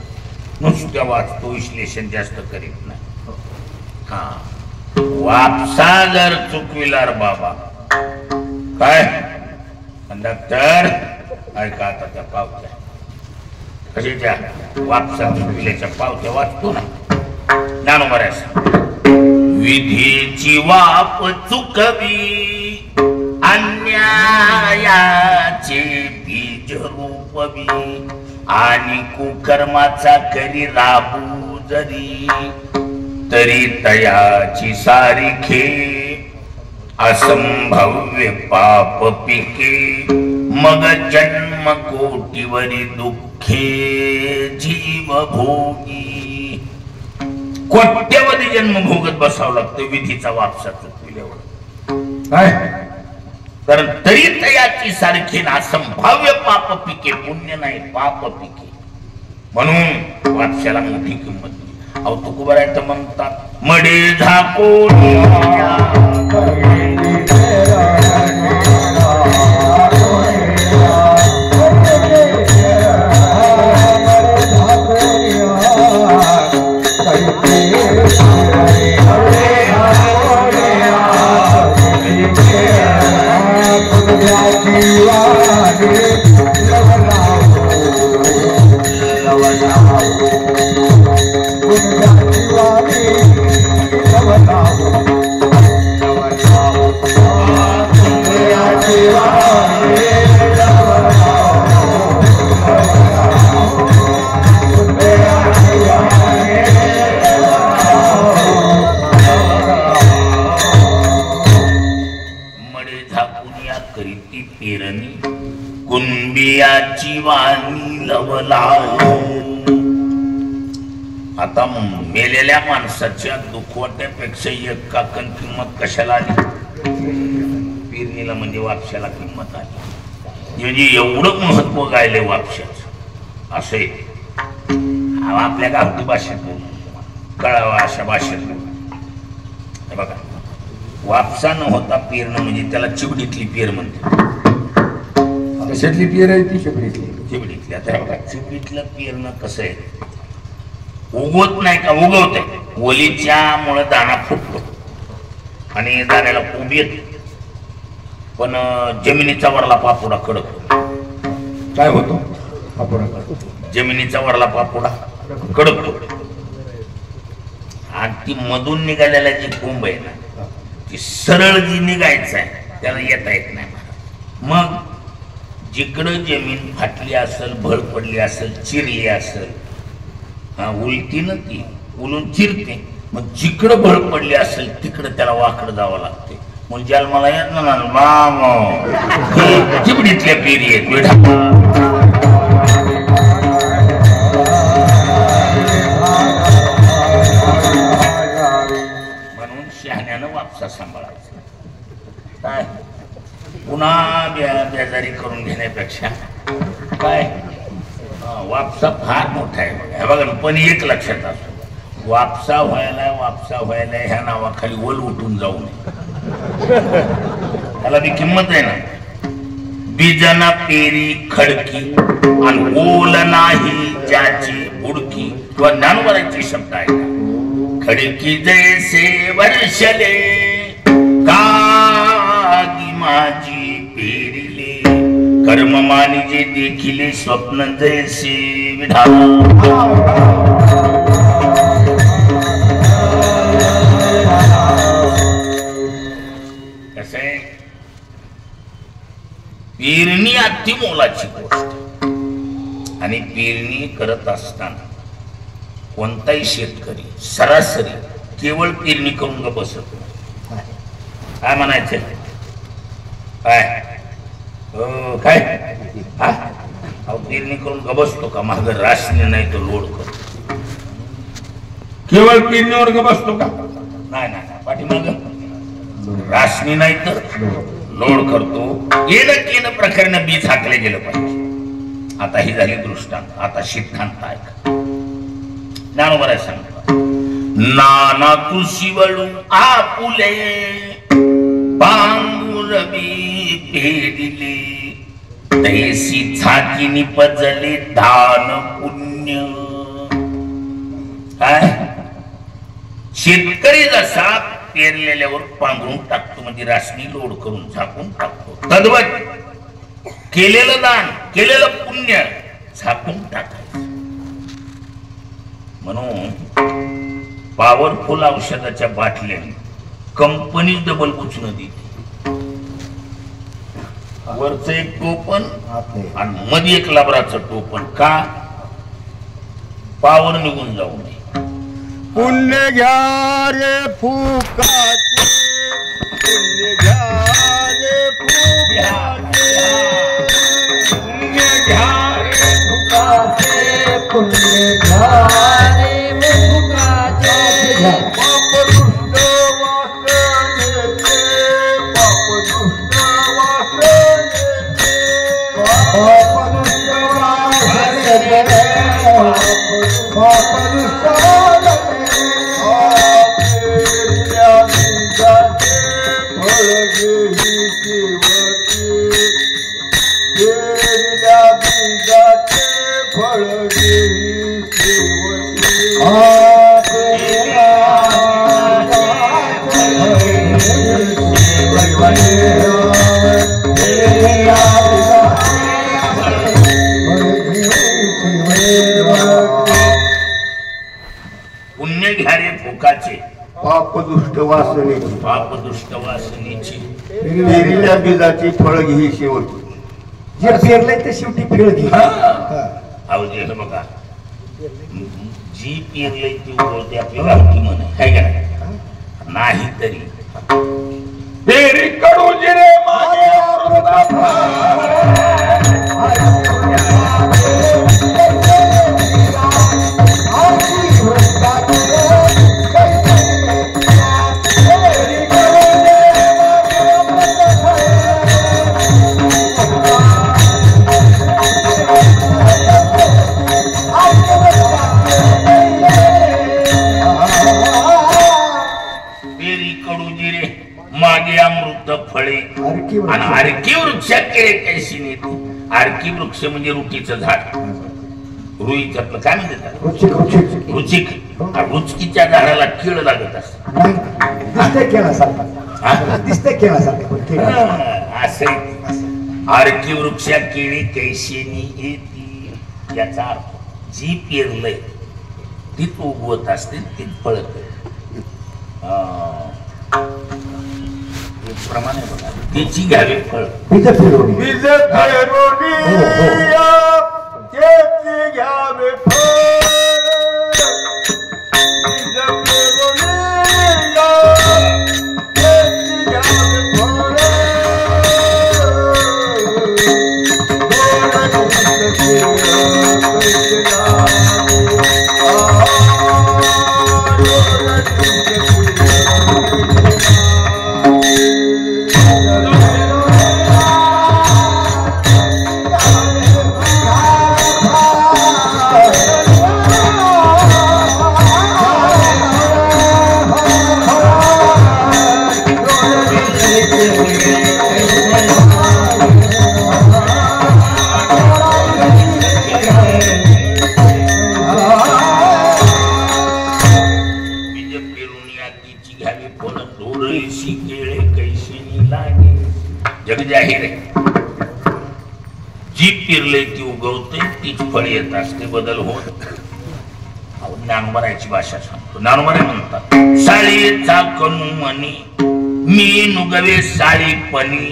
नुसत्या वाचतो, विश्लेषण जास्त करीत नाही. हा वापसा जर चुकविला रे बाबा काय कंडक्टर ऐका आता त्या पावत्या कशाच्या? वापसा चुकविल्याच्या पावत्या वाचतो ना. ज्ञानोबा विधीची वाप चुकवी याचे बीज रूपवी आणि कुकर्माचा करी राबू जरी तरी तयाची सारिखे असंभव्य पाप पिके मग जन्म कोटीवरी दुःखे जीव भोगी कोट्यवधी जन्म भोगत बसावं लागतं विधीचा वापसा चुकविल्यावर काय तर तरी तयाची सारखी असंभाव्य पाप पिके पुण्य नाही पाप पिके म्हणून वापशाला मोठी किंमत दिली अहो तुकोबाराय तर म्हणतात मडे झाकून कुणबियाची वाणी लवला आता मेलेल्या माणसाच्या दुखवट्यापेक्षा एक काकण किंमत कशाला आली पेरणीला म्हणजे वापशाला किंमत आली म्हणजे एवढं महत्व गायले वापशाचं असे आपल्या गावठी भाषेत कळावा अशा भाषेत बघा वापसा न होता पेरणं म्हणजे त्याला चिवडीतली पेर म्हणते कशातली पेर आहे ती चिबडीतली चिबडीतली आता बघा चिबडीतलं पेरणं कसं आहे उगवत नाही का उगवत ओलीच्या मुळे दाणा फुटतो आणि दाण्याला कोंब येत पण जमिनीचा वरला पापोडा कडक काय होतो पापोडा जमिनीचा वरला पापोडा कडक होतो आणि ती मधून निघालेला जी कोंब आहे ना ती सरळ जी निघायचं आहे त्याला येता येत नाही मग जिकडं जमीन फाटली असेल भळ पडली असेल चिरली असेल उलटीनं ती उलून चिरते मग जिकडं भळ पडली असेल तिकडं त्याला वाकडं जावं लागते मग जन्माला येत ना चिबडीतल्या पेरी आहेत बेढा म्हणून शहाण्यानं वापसा सांभाळायचा काय पुन्हा बेजारी करून घेण्यापेक्षा काय वापसा फार मोठा आहे बघा पण एक लक्षात असतो वापसा व्हायला ह्या नावाखाली ओल उठून जाऊ नये त्याला बी किंमत आहे ना बीजना पेरी खडकी आणि ओल नाही ज्याची बुडकी किंवा ज्ञानवरांची शब्द आहे खडकी जैसे वर्षले कागी माझी पेरिले कर्म मानिजे देखिले स्वप्न जैसे विधान कसे पेरणी अति मोलाची गोष्ट आणि पेरणी करत असताना कोणताही शेतकरी सरासरी केवळ पेरणी करून ग बसत काय म्हणायचं काय काय पेरणी करून ग बसतो का माग राशनी नाही तो लोड करतो केवळ पेरणीवर ग बसतो का नाही पाठीमाग राशनी नाही तर लोड करतो येणं प्रकारे बीज हाकले गेलं पाहिजे आता ही झाली दृष्टांत आता सिद्धांत ऐका ज्ञानोबा सांगतो नाना कृषी वळू आपुले पांगुरबी पेरिले तैसी झाकीनी पजले दान पुण्य काय शेतकरी जसा पेरलेल्यावर पांघरून टाकतो म्हणजे राशनी लोड करून झाकून टाकतो तद्वत केलेलं दान केलेलं पुण्य झाकून टाकायचं म्हणून पॉवरफुल औषधाच्या बाटल्याने कंपनी डबल कुचणं देते वरच एक टोपण आपले आणि मध्ये एक लबराचं टोपण का पावर निघून जाऊ नये. पुण्य घ्या रे फुकाचे पुण्य घ्या रे फुकाचे पुण्य घ्या रे फुकाचे पुण्य घ्या रे फुकाचे पाप दुष्ट वासनेचे पाप दुष्ट वासनेचे पाप दुष्ट वासनेचे पाप दुष्ट पुण्य घ्या रे फुकाचे पापदुष्ट वासनेची पाप दुष्ट वासनेची पेरलेल्या बीजाची फळ घे शेवटी जे पेरलंय ते शेवटी फेळ घे. अहो जे हे बघा जी पेरलंय ती उगवते आपली गावठी म्हण आहे का नाही तरी पेरी कडू जिरे मागे मागे अमृत फळे आणि आरकी वृक्ष केळे कैशी नेते. आरकी वृक्ष म्हणजे रुटीचं झाड रुईच्यातलं काय म्हणतात रुचिक. रुचकीच्या झाडाला कीड लागत असते असे आरकी वृक्ष केळी कैशेनी येते. याचा अर्थ जी पेरलंय तीच उगवत असते तीच फळत प्रमाणे बघा त्याची घ्यावे फळ बीज पेरवणी त्याची घ्यावे फळ बीज पेरवणी त्याची घ्यावे फळ जाहीर आहे. जी पेरले ती उगवते तीच फळ येत असते बदल होत. ज्ञानोबाची भाषा सांगतो. ज्ञानोबा म्हणतात साळीचा कणू मनी मी नुगवे साळीपणी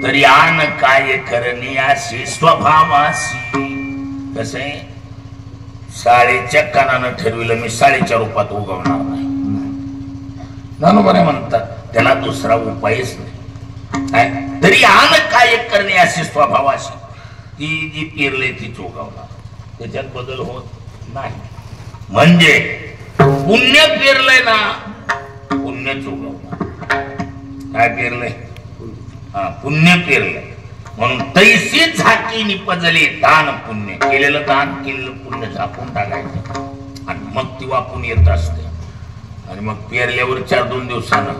तरी आन काय करणे असे स्वभावासी. कसं आहे साळीच्या कणानं ठरविलं मी साळीच्या रूपात उगवणार नाही. ज्ञानोबा म्हणतात त्याला दुसरा उपायच नाही. तरी आन काय करणे अशी स्वभावाशी ती जी पेरले ती चोगावणार त्याच्यात बदल होत नाही. म्हणजे पुण्य पेरलंय ना पुण्य चोगवणार. काय पेरलंय पुण्य पेरलंय म्हणून तैसी झाकी निपजले दान पुण्य. केलेलं दान केलेलं पुण्य झाकून टाकायचं आणि मग ती वापून येत असते. आणि मग पेरल्यावर 4-2 दिवसानं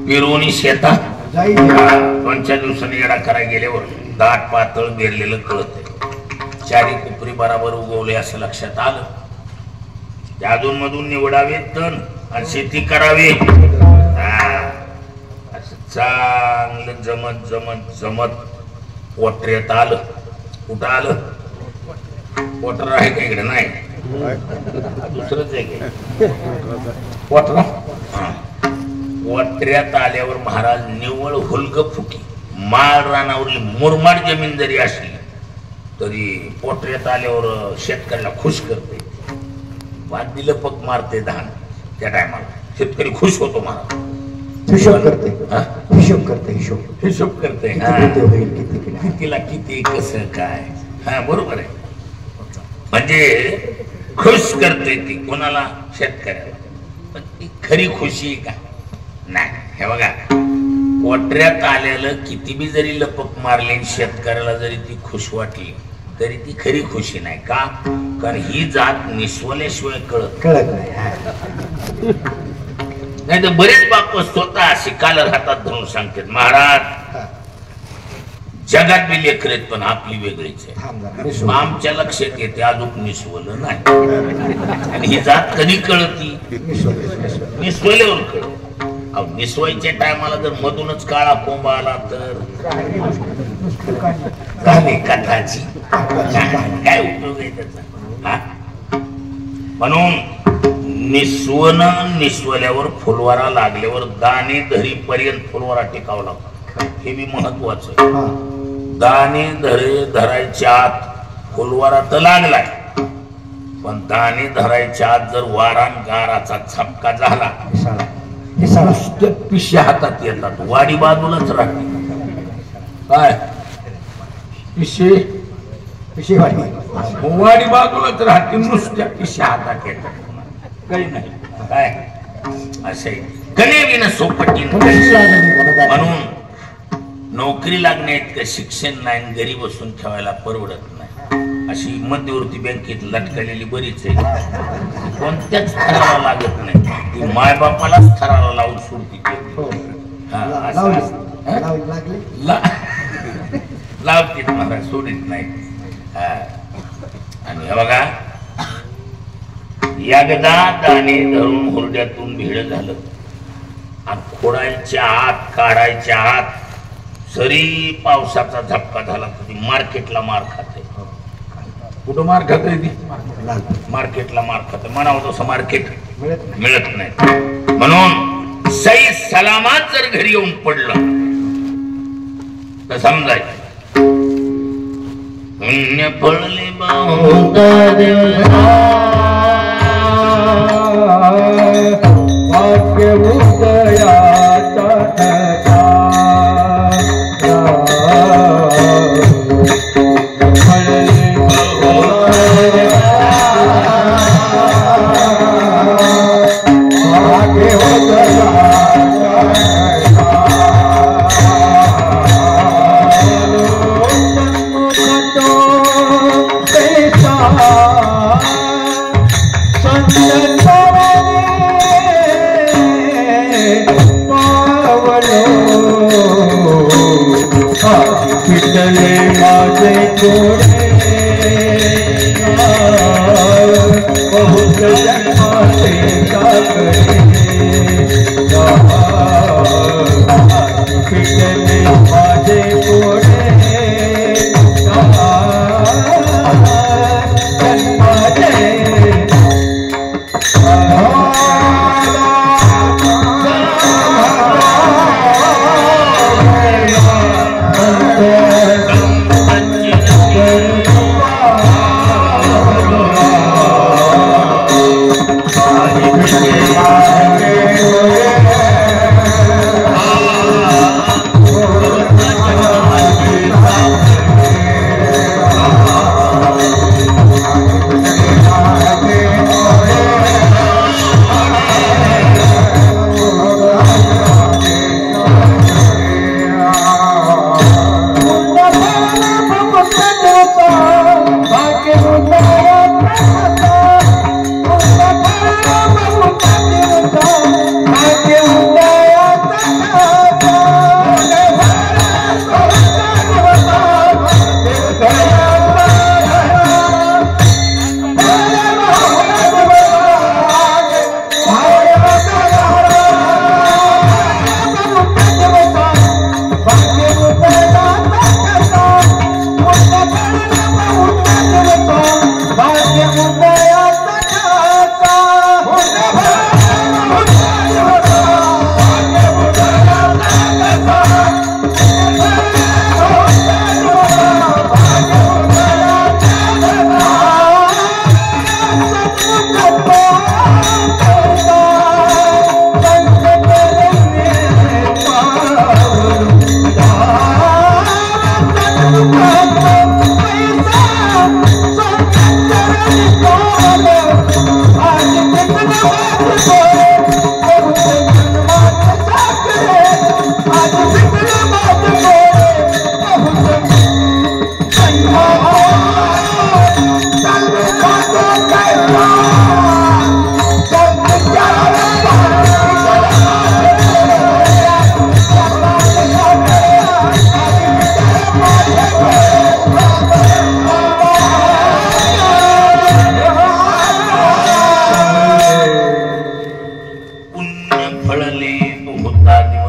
पेरवणी शेतात 2-4 दिवसांनी येडा करायला गेल्यावर दाट पातळ बेरलेलं कळत चारी कोपरी बराबर उगवले असं लक्षात आलं. त्यातून मधून निवडावे तण आणि शेती करावी. असं चांगलं जमत जमत जमत पोटऱ्यात आलं. कुठं आलं पोटर आहे का इकडे? नाही दुसरंच आहे पोटर. वट्र्यात आल्यावर महाराज निव्वळ हुलग फुकी माळ रानावरली मुरमाड जमीन जरी असली तरी पोटऱ्यात आल्यावर शेतकऱ्याला खुश करते. बादलीला पक मारते धान. त्या टायमाला शेतकरी खुश होतो मला. हिशोब करते, हिशोब करते, हिशोब करते. कितीला किती कसं काय. हा बरोबर आहे. म्हणजे खुश करते ती कोणाला, शेतकऱ्याला. पण ती खरी खुशी का नाही. हे बघा पोटऱ्यात आलेलं किती बी जरी लपक मारले शेतकऱ्याला जरी ती खुश वाटली तरी ती खरी खुशी नाही. का? कारण ही जात निस्वल्याशिवाय कळत नाही. नाही तर बरेच बाप स्वतः शिकायला हातात धरून सांगतात महाराज जगात बी लेकर आहेत पण आपली वेगळीच आहे. आमच्या लक्षात येते अजून निस्वलं नाही. आणि ही जात कधी कळती? निस्वल्यावर कळत. निसवायच्या टायमाला जर मधूनच काळा कोंबा आला तर झाली कथाची. काय उपयोग आहे त्याचा. म्हणून निस्वन निस्वल्यावर फुलवारा लागल्यावर दाणे धरी पर्यंत फुलवारा टिकावा लागतो. हे बी महत्वाचं. दाणे धरे धरायच्या आत फुलवारा तर लागलाय पण दाणे धरायच्या आत जर वारान गाराचा झपका झाला नुसते पिशे हातात येतात. वाडी बाजूलाच राहते. काय पिशे पिशे वाडी बाजूलाच राहते. नुसत्या पिशे हातात येतात. काही नाही. काय असे कले विना सोपटी. म्हणून नोकरी लागण्या इतकं शिक्षण नाही. घरी बसून ठेवायला परवडत नाही. अशी मध्यवर्ती बँकेत लटकलेली बरीच आहे. कोणत्याच थराला लागत नाही. ती मायबापालाच थराला लावून सोडती. लावतीत महाराज सोडित नाही. आणि हे बघा एकदा दाणे धरून हुरड्यातून भेळ झालं आणि खोडायच्या आत काढायच्या आत सरी पावसाचा झपका झाला तर ती मार्केटला मार खाते. कुठं मार खात ती? मार्केटला मार खाते. म्हणावं तसं मार्केट मिळत नाही. म्हणून सही सलामात जर घरी येऊन पडलं तर समजायचं पुण्य पडले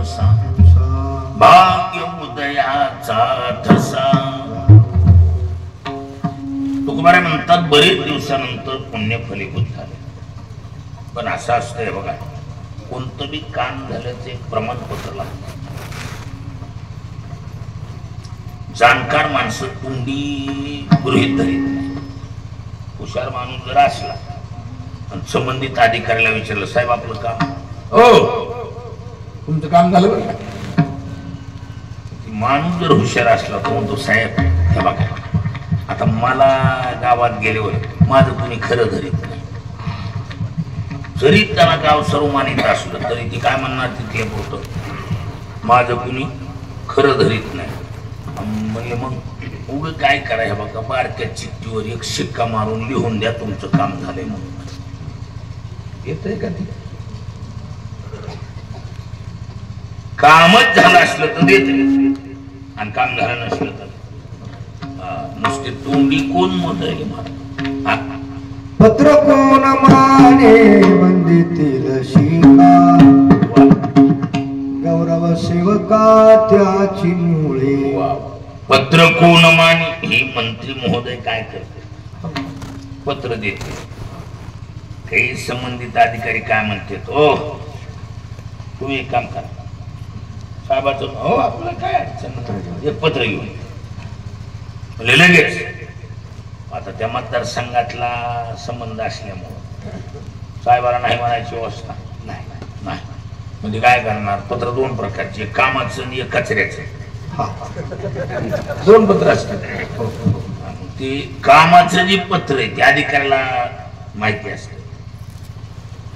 ठसा भाग्य उदयाचा ठसा. तुकोबारे म्हणतात बरेच दिवसानंतर पुण्य फलीभूत झाले. पण असं असतंय बघा, कोणतं बी काम झाल्याचं एक प्रमाणपत्र लागतं. जाणकार माणसं तोंडी गृहीत धरीत नाही. हुशार माणूस जर असला आणि संबंधित अधिकाऱ्याला विचारलं, साहेब आपलं काम हो तुमचं काम झालं बरं का? माणूस जर हुशार असला तो म्हणतो, साहेब हे बघा आता मला गावात गेल्यावर माझं कुणी खरं धरीत नाही. जरी त्याला गाव सर्वमानित असलं तरी ती काय म्हणणार, तिथे बोलतो माझं कुणी खरं धरीत नाही. म्हणजे मग उगं काय कराय बघा, बारक्या चिठ्ठीवर एक शिक्का मारून लिहून द्या तुमचं काम झालंय म्हणून. येतंय का ते? कामच झालं असलं तर देते आणि काम झालं नसलं तर नुसते तोंडी कोण मोठं मला. पत्र कोण माने वंदितील शिका गौरव सेवका त्याची मुळे. पत्र कोण माने ही मंत्री महोदय काय करते, पत्र देते. काही संबंधित अधिकारी काय म्हणते, ओ तुम्ही एक काम करा साहेबाचं, हो आपलं काय अडचण, एक पत्र घेऊन लगेच. आता त्या मतदारसंघातला संबंध असल्यामुळं साहेबाला नाही म्हणायची व्यवस्था नाही. म्हणजे काय करणार, पत्र दोन प्रकारचे, कामाचं आणि एक कचऱ्याचं. दोन पत्र असतात. ते कामाचं जे पत्र आहे ते अधिकाऱ्याला माहिती असतं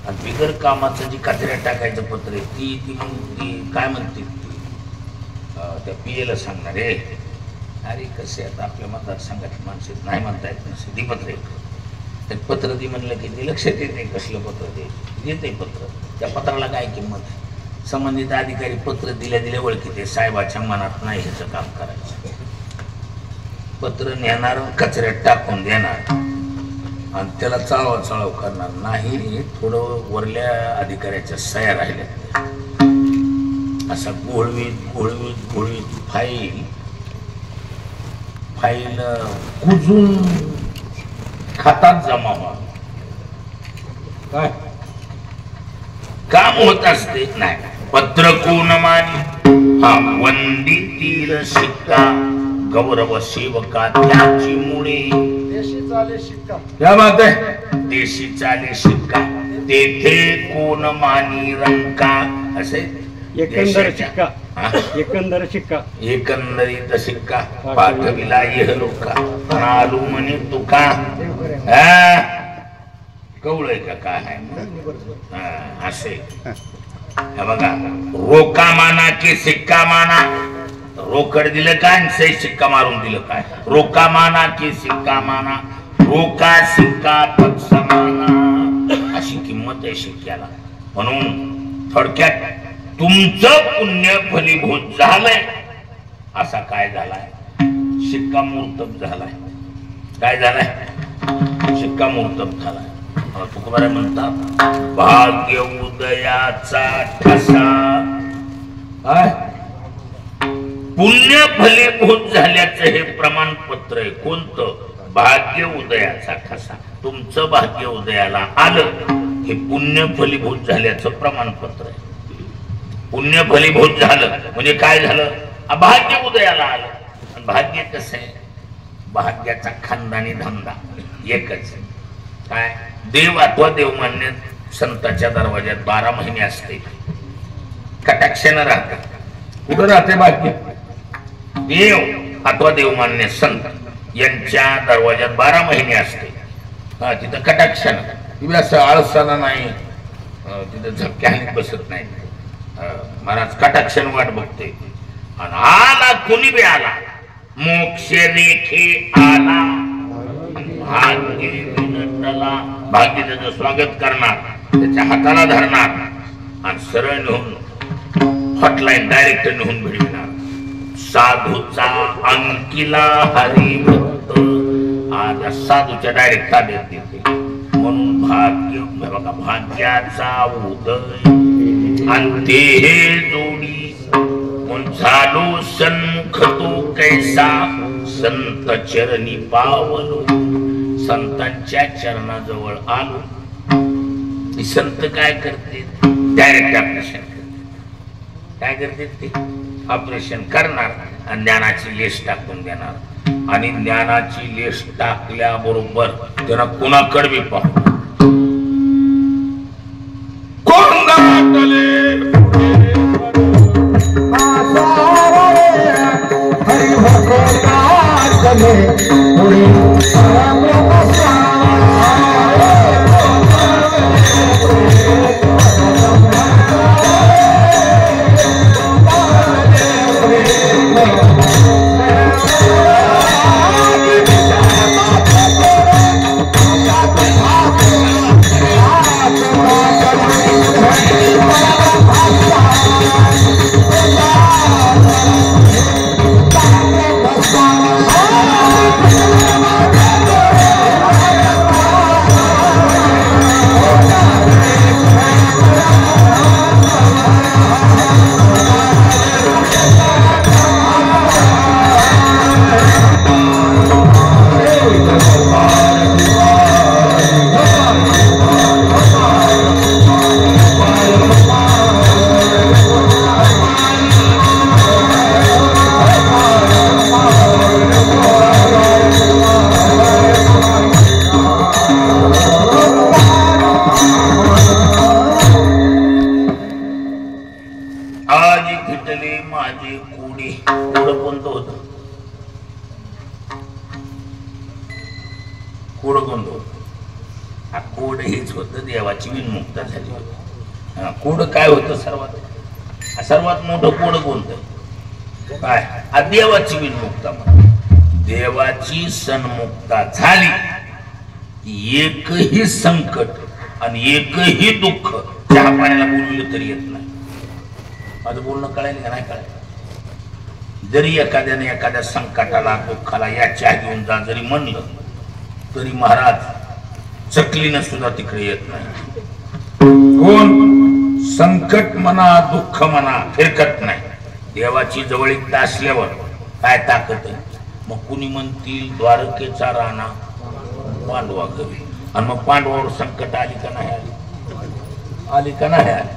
आणि बिगर कामाचं जे कचऱ्यात टाकायचं पत्र आहे ती काय म्हणते त्या पीएला सांगणार, रे अरे कसे आता आपल्या मतदारसंघातली माणसं नाही म्हणता येत नसे ती पत्र येत. तर पत्र ती म्हणलं की ते लक्षात येते कसलं पत्र ते येते पत्र. त्या पत्राला काय किंमत आहे. संबंधित अधिकारी पत्र दिल्या ओळखीते साहेबाच्या मनात नाही ह्याचं काम करायचं. पत्र नेणार कचऱ्यात टाकून देणार आणि त्याला चाळव करणार नाही. थोडं वरल्या अधिकाऱ्याच्या सह्या राहिल्या असा घोळवीत फाईल कुजून खातात जमा व्हा. काय काम होत असते नाही. पत्र कोण मानी हा वंदितील शिक्का गौरव सेवका त्याची मुळे. देशी चाले शिक्का, क्या बात आहे, देशी चाले शिक्का तेथे कोण मानी रंका. असे एकंदर शिक्का, एकंदरीत शिक्का पाठविला यह लोका आलू म्हणे तुका. कवळ आहे का काय आहे असे. बघा रोका माना की सिक्का माना, रोकड दिलं काय सही शिक्का मारून दिलं काय. रोका माना की सिक्का माना, रोका सिक्का पक्ष माना अशी किंमत आहे शिक्क्याला. म्हणून थोडक्यात तुमचं पुण्य फलीभूत झालंय असा काय झालाय, शिक्कामोर्तब झालाय. काय झालाय, शिक्कामोर्तब झालाय. तुकोबारे म्हणतात भाग्य उदयाचा ठसा. काय पुण्य फलीभूत झाल्याचं हे प्रमाणपत्र आहे. कोणतं, भाग्य उदयाचा ठसा. तुमचं भाग्य उदयाला आलं हे पुण्य फलीभूत झाल्याचं प्रमाणपत्र आहे. पुण्य फलीभूत झालं म्हणजे काय झालं, भाग्य उदयाला आलं. आणि भाग्य कसं आहे, भाग्याचा खानदानी धंदा एकच. काय देव अथवा देवमान्य संतांच्या दरवाज्यात 12 महिने असते, कटाक्षानं राहतात. कुठं राहते भाग्य, देव अथवा देवमान्य संत यांच्या दरवाज्यात 12 महिने असते. तिथं कटाक्षानं, तुम्ही असं आळसाना नाही, तिथं झपक्याने बसत नाही. महाराज कटाक्षण वाट बघते. आणि आला कुणी बी आला, मोक्ष रेखे आला, भाग्य विनंतला. भाग्य त्याचं स्वागत करणार, त्याच्या हाताला धरणार आणि सरळ नेऊन हॉटलाईन डायरेक्ट नेऊन भेटणार. साधूचा अंकिला हरिभक्त आज साधूच्या डायरेक्ट ताब्यात देते. म्हणून भाग्य बघा, भाग्याचा उदय आणि ते जोडी पण झालो सन्मुख तो कैसा संत चरणी पावलो. संतांच्या चरणाजवळ आलो. संत काय करते? डायरेक्ट ऑपरेशन करते. काय करते ते? ऑपरेशन करणार आणि ज्ञानाची लेस टाकून देणार. आणि ज्ञानाची लेस टाकल्याबरोबर त्यांना कुणाकडे बी पाहू. कोण गाठले कोड हेच होतं, देवाची विनमुक्ता झाली होती. कोड काय होतं? सर्वात मोठं कोड कोणतं? काय? देवाची विनमुक्ता. देवाची सन्मुक्ता झाली की एकही संकट आणि एकही दुःख चहा पाण्याला बोलवलं तरी येत नाही. माझं बोलणं कळायला का नाही कळायला? जरी एखाद्याने एखाद्या संकटाला दुःखाला या चहा घेऊन जा जरी म्हणलं तरी महाराज चकलीनं सुद्धा तिकडे येत नाही. कोण? संकट म्हणा दुःख म्हणा फिरकत नाही. देवाची जवळीकता असल्यावर काय ताकद आहे? मग कुणी म्हणतील द्वारकेचा राणा पांडवा कवी, आणि मग पांडवावर संकट आली का नाही आली? आली का नाही आली?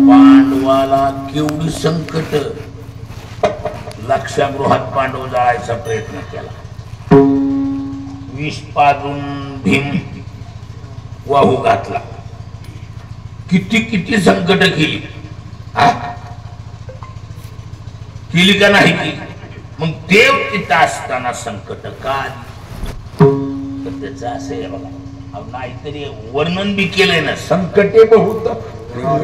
पांडवाला केवढी संकट. लक्षागृहात पांडव जाळायचा प्रयत्न केला. विष पाजून भीम वाहू घातला. किती किती संकट केली. केली का नाही केली? मग देव तिथं असताना संकट का आली? तर त्याचं असं आहे बघा, नाहीतरी वर्णन बी केलंय ना. संकटे बहुत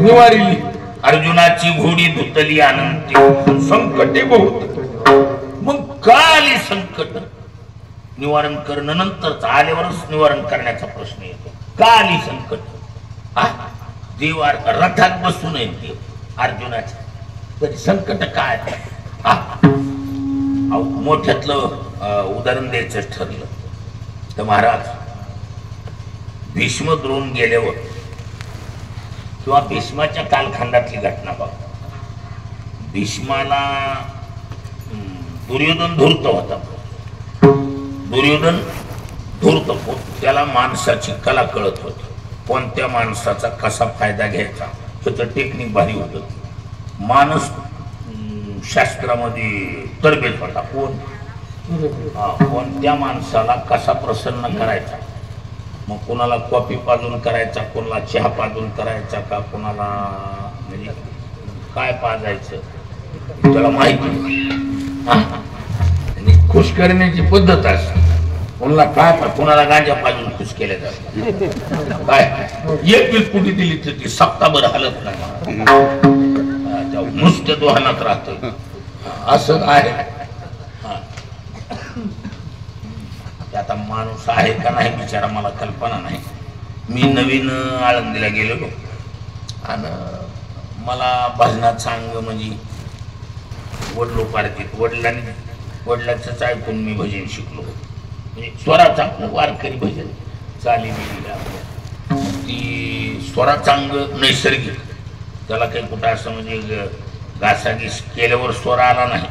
निवारिली, अर्जुनाची घोडी धुतली आनंदी, संकटे बहुत. मग का आली संकट? निवारण करणं नंतरच, आल्यावरच निवारण करण्याचा प्रश्न येतो. का आली संकट? देव रथात बसून आहे देव अर्जुनाच्या, तरी संकट काय? मोठ्यातलं उदाहरण द्यायचं ठरलं तर महाराज भीष्म द्रोण गेल्यावर किंवा भीष्माच्या कालखंडातली घटना बघा. भीष्माला दुर्योधन धूर्त होता. दुर्योधन धूर्त, त्याला माणसाची कला कळत होती. कोणत्या माणसाचा कसा फायदा घ्यायचा त्याचं टेक्निक भारी होतं. मानस शास्त्रामध्ये तरबेज होता. कोणत्या माणसाला कसा प्रसन्न करायचा. मग कोणाला कॉफी पाजून करायचा, कोणाला चहा पाजून करायचा, का कोणाला म्हणजे काय पाजायचं त्याला माहिती. खुश करण्याची पद्धत असते. कोणाला काय, कोणाला गांजा पाजून खुश केल्या जातात. काय एक पीस कुठे दिली तर ती सप्ताभर हलत नाही, नुसत्या दोहानात राहत. असं आहे. आता माणूस आहे का नाही बिचारा मला कल्पना नाही. मी नवीन आळंदीला गेलेलो आणि मला भजनात सांग म्हणजे वडलोपार्जित वडिलांच ऐकून मी भजन शिकलो. म्हणजे स्वराचा वारकरी भजन चाली ती स्वराचांग नैसर्गिक त्याला काही कुठं असं म्हणजे घासाघीस केल्यावर स्वर आला नाही,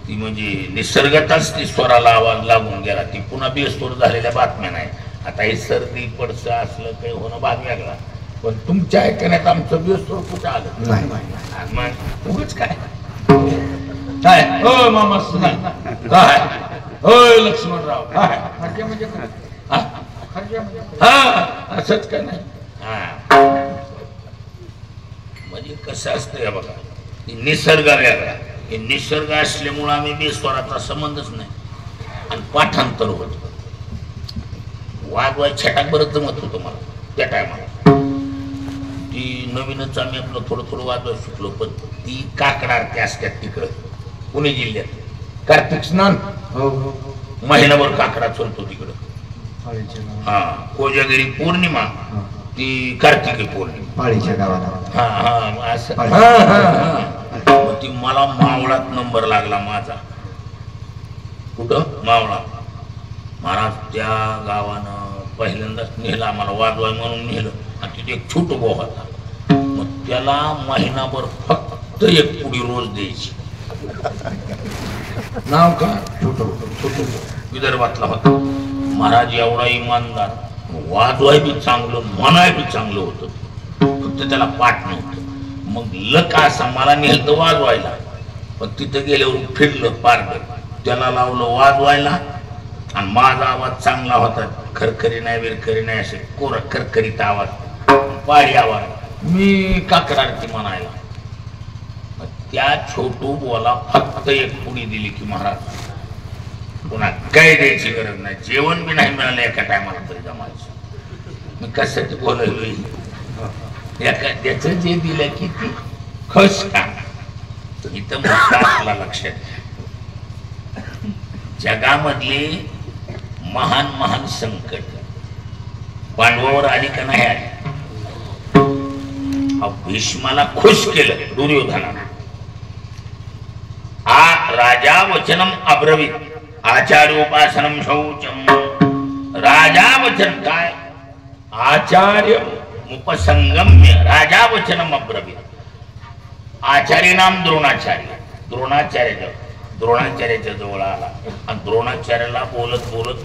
ती म्हणजे निसर्गताच ती स्वराला आवाज लागून गेला, ती पुन्हा बेस्वर झालेल्या बातम्या नाही. आता हे सर्दी पडसं असलं काही होणं भाग वेगळा, पण तुमच्या ऐकण्यात आमचं बेस्वर कुठं आलं नाही. मग उगच काय काय हो मामा काय होय लक्ष्मणराव काय हा असंच काय नाही. हा म्हणजे कसं असतं बघा, निसर्ग वेगळा, हे निसर्ग असल्यामुळं आम्ही बेस्वराचा संबंधच नाही. आणि पाठांतर होत वाघ छटाक बरं जमत होतं मला त्या टायमाला. ती नवीनच आम्ही आपलं थोडं थोडं वाजवायला शिकलो, पण ती काकड आरती असतात तिकडं पुणे जिल्ह्यात. कार्तिक स्नान महिनाभर काकडा चलतो तिकडं. हा कोजागिरी पौर्णिमा ती कार्तिकी पौर्णिमा पाळीच्या गावाला. हा हा असं हा ती मला मावळात नंबर लागला माझा. कुठं मावळा. महाराज त्या गावानं पहिल्यांदाच नेलं आम्हाला वाजवाय म्हणून नेलं, आणि तिथे एक छोटं गोवा होता. मग त्याला महिनाभर फक्त एक पुडी रोज द्यायची. नाव का छोटो विदर्भातला होता महाराज. एवढा इमानदार, वाजवाय बी चांगलं म्हणाय बी चांगलं होतं, फक्त त्याला पाठ नव्हतं. मग लक असा मला नेलं वाजवायला, पण तिथं गेल्यावर फिरलं पारड, त्याला लावलं वाजवायला, आणि माझा आवाज चांगला होता, खरखरी नाही विरखरी नाही, असे कोरा खरखरीत आवाज, पाडी आवाज. मी काकड आरती म्हणायला. त्या छोटू बोला फक्त एक पुडी दिली की महाराज पुन्हा काय द्यायची गरज नाही, जेवण बी नाही मिळालं एका टायमाला तरी जमायचं. मी कशासाठी बोलायलो, त्याचं जे दिलं की ती खुश का. इथं मोठा आपला लक्षात, जगामधले महान महान संकट पांडवावर आली का नाही आली. भीष्माला खुश केलं दुर्योधनानं. राजा वचनम अब्रवीत आचार्योपासनम शौचम. राजा वचन काय, आचार्य उपसंगम्य राजा वचनम अब्रवीत. आचार्य नाम द्रोणाचार्य. द्रोणाचार्याच्या जवळ आला आणि द्रोणाचार्याला बोलत बोलत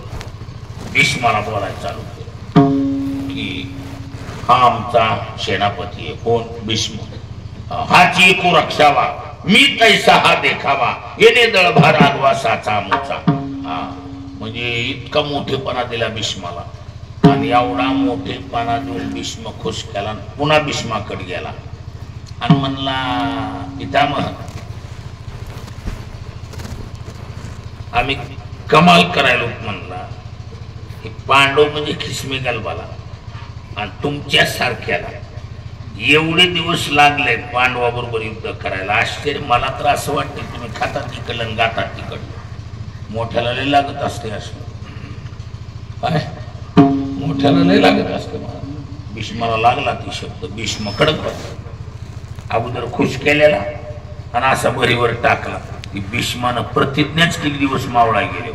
भीष्माला बोलायला चालू केलं की हा आमचा सेनापती आहे. कोण? भीष्म. हाची एको रक्षावा, मी तैसा हा देखावा, येणे दळभार आगवा साचा मोचा. हा म्हणजे इतका मोठेपणा दिला भीष्माला, आणि एवढा मोठेपणा देऊन भीष्म खुश केला. पुन्हा भीष्माकडे गेला आणि म्हणला पितामह, आम्ही कमाल करायलो. म्हणला हे पांडव म्हणजे खिसमी गलबाला, आणि तुमच्या सारख्याला एवढे दिवस लागले पांडवाबरोबर युद्ध करायला. आश्चर्य. मला तर असं वाटतं तुम्ही खातात तिकडलं गातात तिकडलं. मोठ्याला लय लागत असते असं काय, मोठ्याला लय लागत असते. मला भीष्माला लागला ती शब्द. भीष्म कडक होता, अगोदर खुश केलेला आणि असा बरीवर टाकला की भीष्मानं प्रतिज्ञाच किती दिवस मावळा गेले.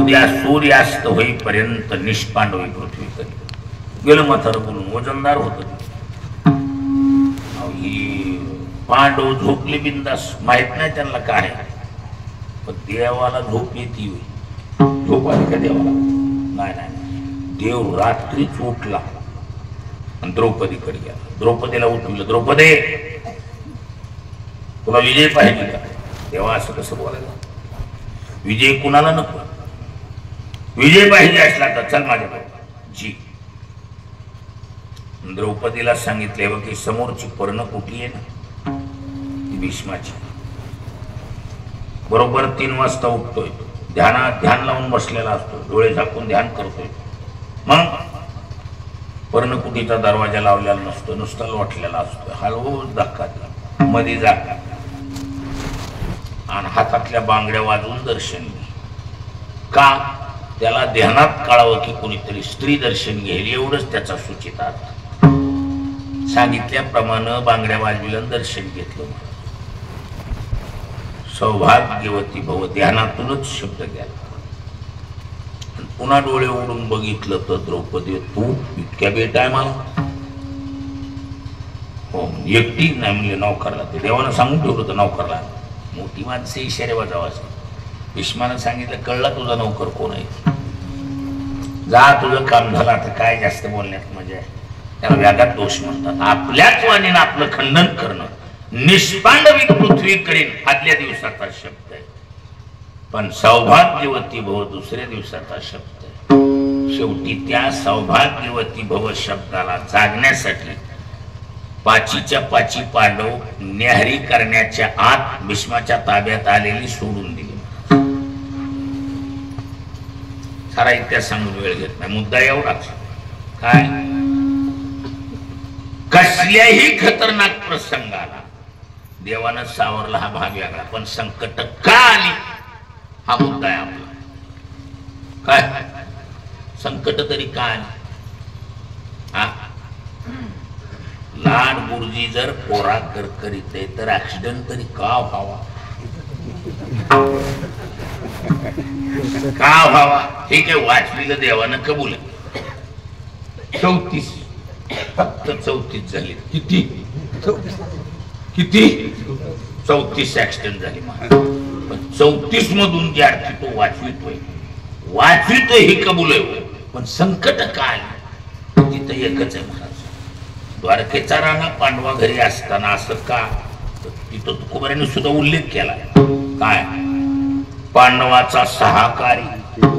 उद्या सूर्यास्त होईपर्यंत निष्पांड होई पृथ्वी कधी. गेलं म्हातारं बोलून, वजनदार होत. ही पांडव झोपले बिंदास, माहित नाही त्यांना काय, पण देवाला झोप येते. झोप आली का देवाला? नाही नाही. देव रात्रीच उठला आणि द्रौपदीकडे गेला. द्रौपदीला उठवलं, द्रौपदी तुला विजय पाहिजे का? तेव्हा असं कसं बोलायला, विजय कुणाला नको, विजय पाहिजे असला तर चल माझ्याकडे जी. द्रौपदीला सांगितले व की समोरची पर्ण कुठली आहे ना, ती भीष्माची. बरोबर 3 वाजता उठतोय, ध्यान लावून बसलेला असतो, डोळे झाकून ध्यान करतोय. मग पर्णकुटीचा दरवाजा लावलेला नसतो, नुसता लोटलेला असतो. हळूच धक्का दिला, मध्ये जा आणि हातातल्या बांगड्या वाजवून दर्शन घे. का? त्याला ध्यानात कळावं की कोणीतरी स्त्री दर्शन घेईल, एवढंच त्याचा सूचितार्थ. सांगितल्याप्रमाणे बांगड्या वाजविलं, दर्शन घेतलं. सौभाग्यवती भव, ध्यानातूनच शब्द गेला. पुन्हा डोळे उडून बघितलं तर द्रौपदी, तू इतक्या बेटायमाला हो एकटी नाही म्हणले नौकरला, ते देवानं सांगून ठेवलं होतं नौकरला. मोठी माणसं इशारे वाजावायचे. भीष्मानं सांगितलं कळला तुझा नौकर कोण आहे, जा तुझं काम झालं, आता काय जास्त बोलण्यात मजा आहे. त्याला व्याघात दोष म्हणतात. आपल्याच वाणीनं आपलं खंडन करणं. निष्पांडवी पृथ्वी करीन आदल्या दिवसाचा शब्द आहे, पण सौभाग्यवती भव दुसऱ्या दिवसाचा शब्द आहे. शेवटी त्या सौभाग्यवती भव शब्दाला जागण्यासाठी पाचीच्या पाची पांडव न्याहारी करण्याच्या आत भीष्माच्या ताब्यात आलेली सोडून दिली. सारा इतिहास सांगून वेळ घेत नाही, मुद्दा एवढाच. काय कसल्याही खतरनाक प्रसंगाला देवानं सावरला हा भाग वेगळा, पण संकट का आली हा मुद्दा आहे आपला. काय संकट तरी का आली? हा लाड गुरुजी जर पोरा करकरीत आहे तर ऍक्सिडेंट तरी का व्हावा? का व्हावा हे काय वाचलेलं देवानं कबूल. 34 फक्त 34 झाले. किती किती 34 ऍक्सिडेंट झाले. पण 34 मधून जे अर्थी तो वाचवितोय हे कबूल आहे. पण संकट काय तिथं एकच आहे महाराज. द्वारकेचा राणा पांडवा घरी असताना असं का, तिथं तुकोबाराने सुद्धा उल्लेख केला. काय पांडवाचा सहाकारी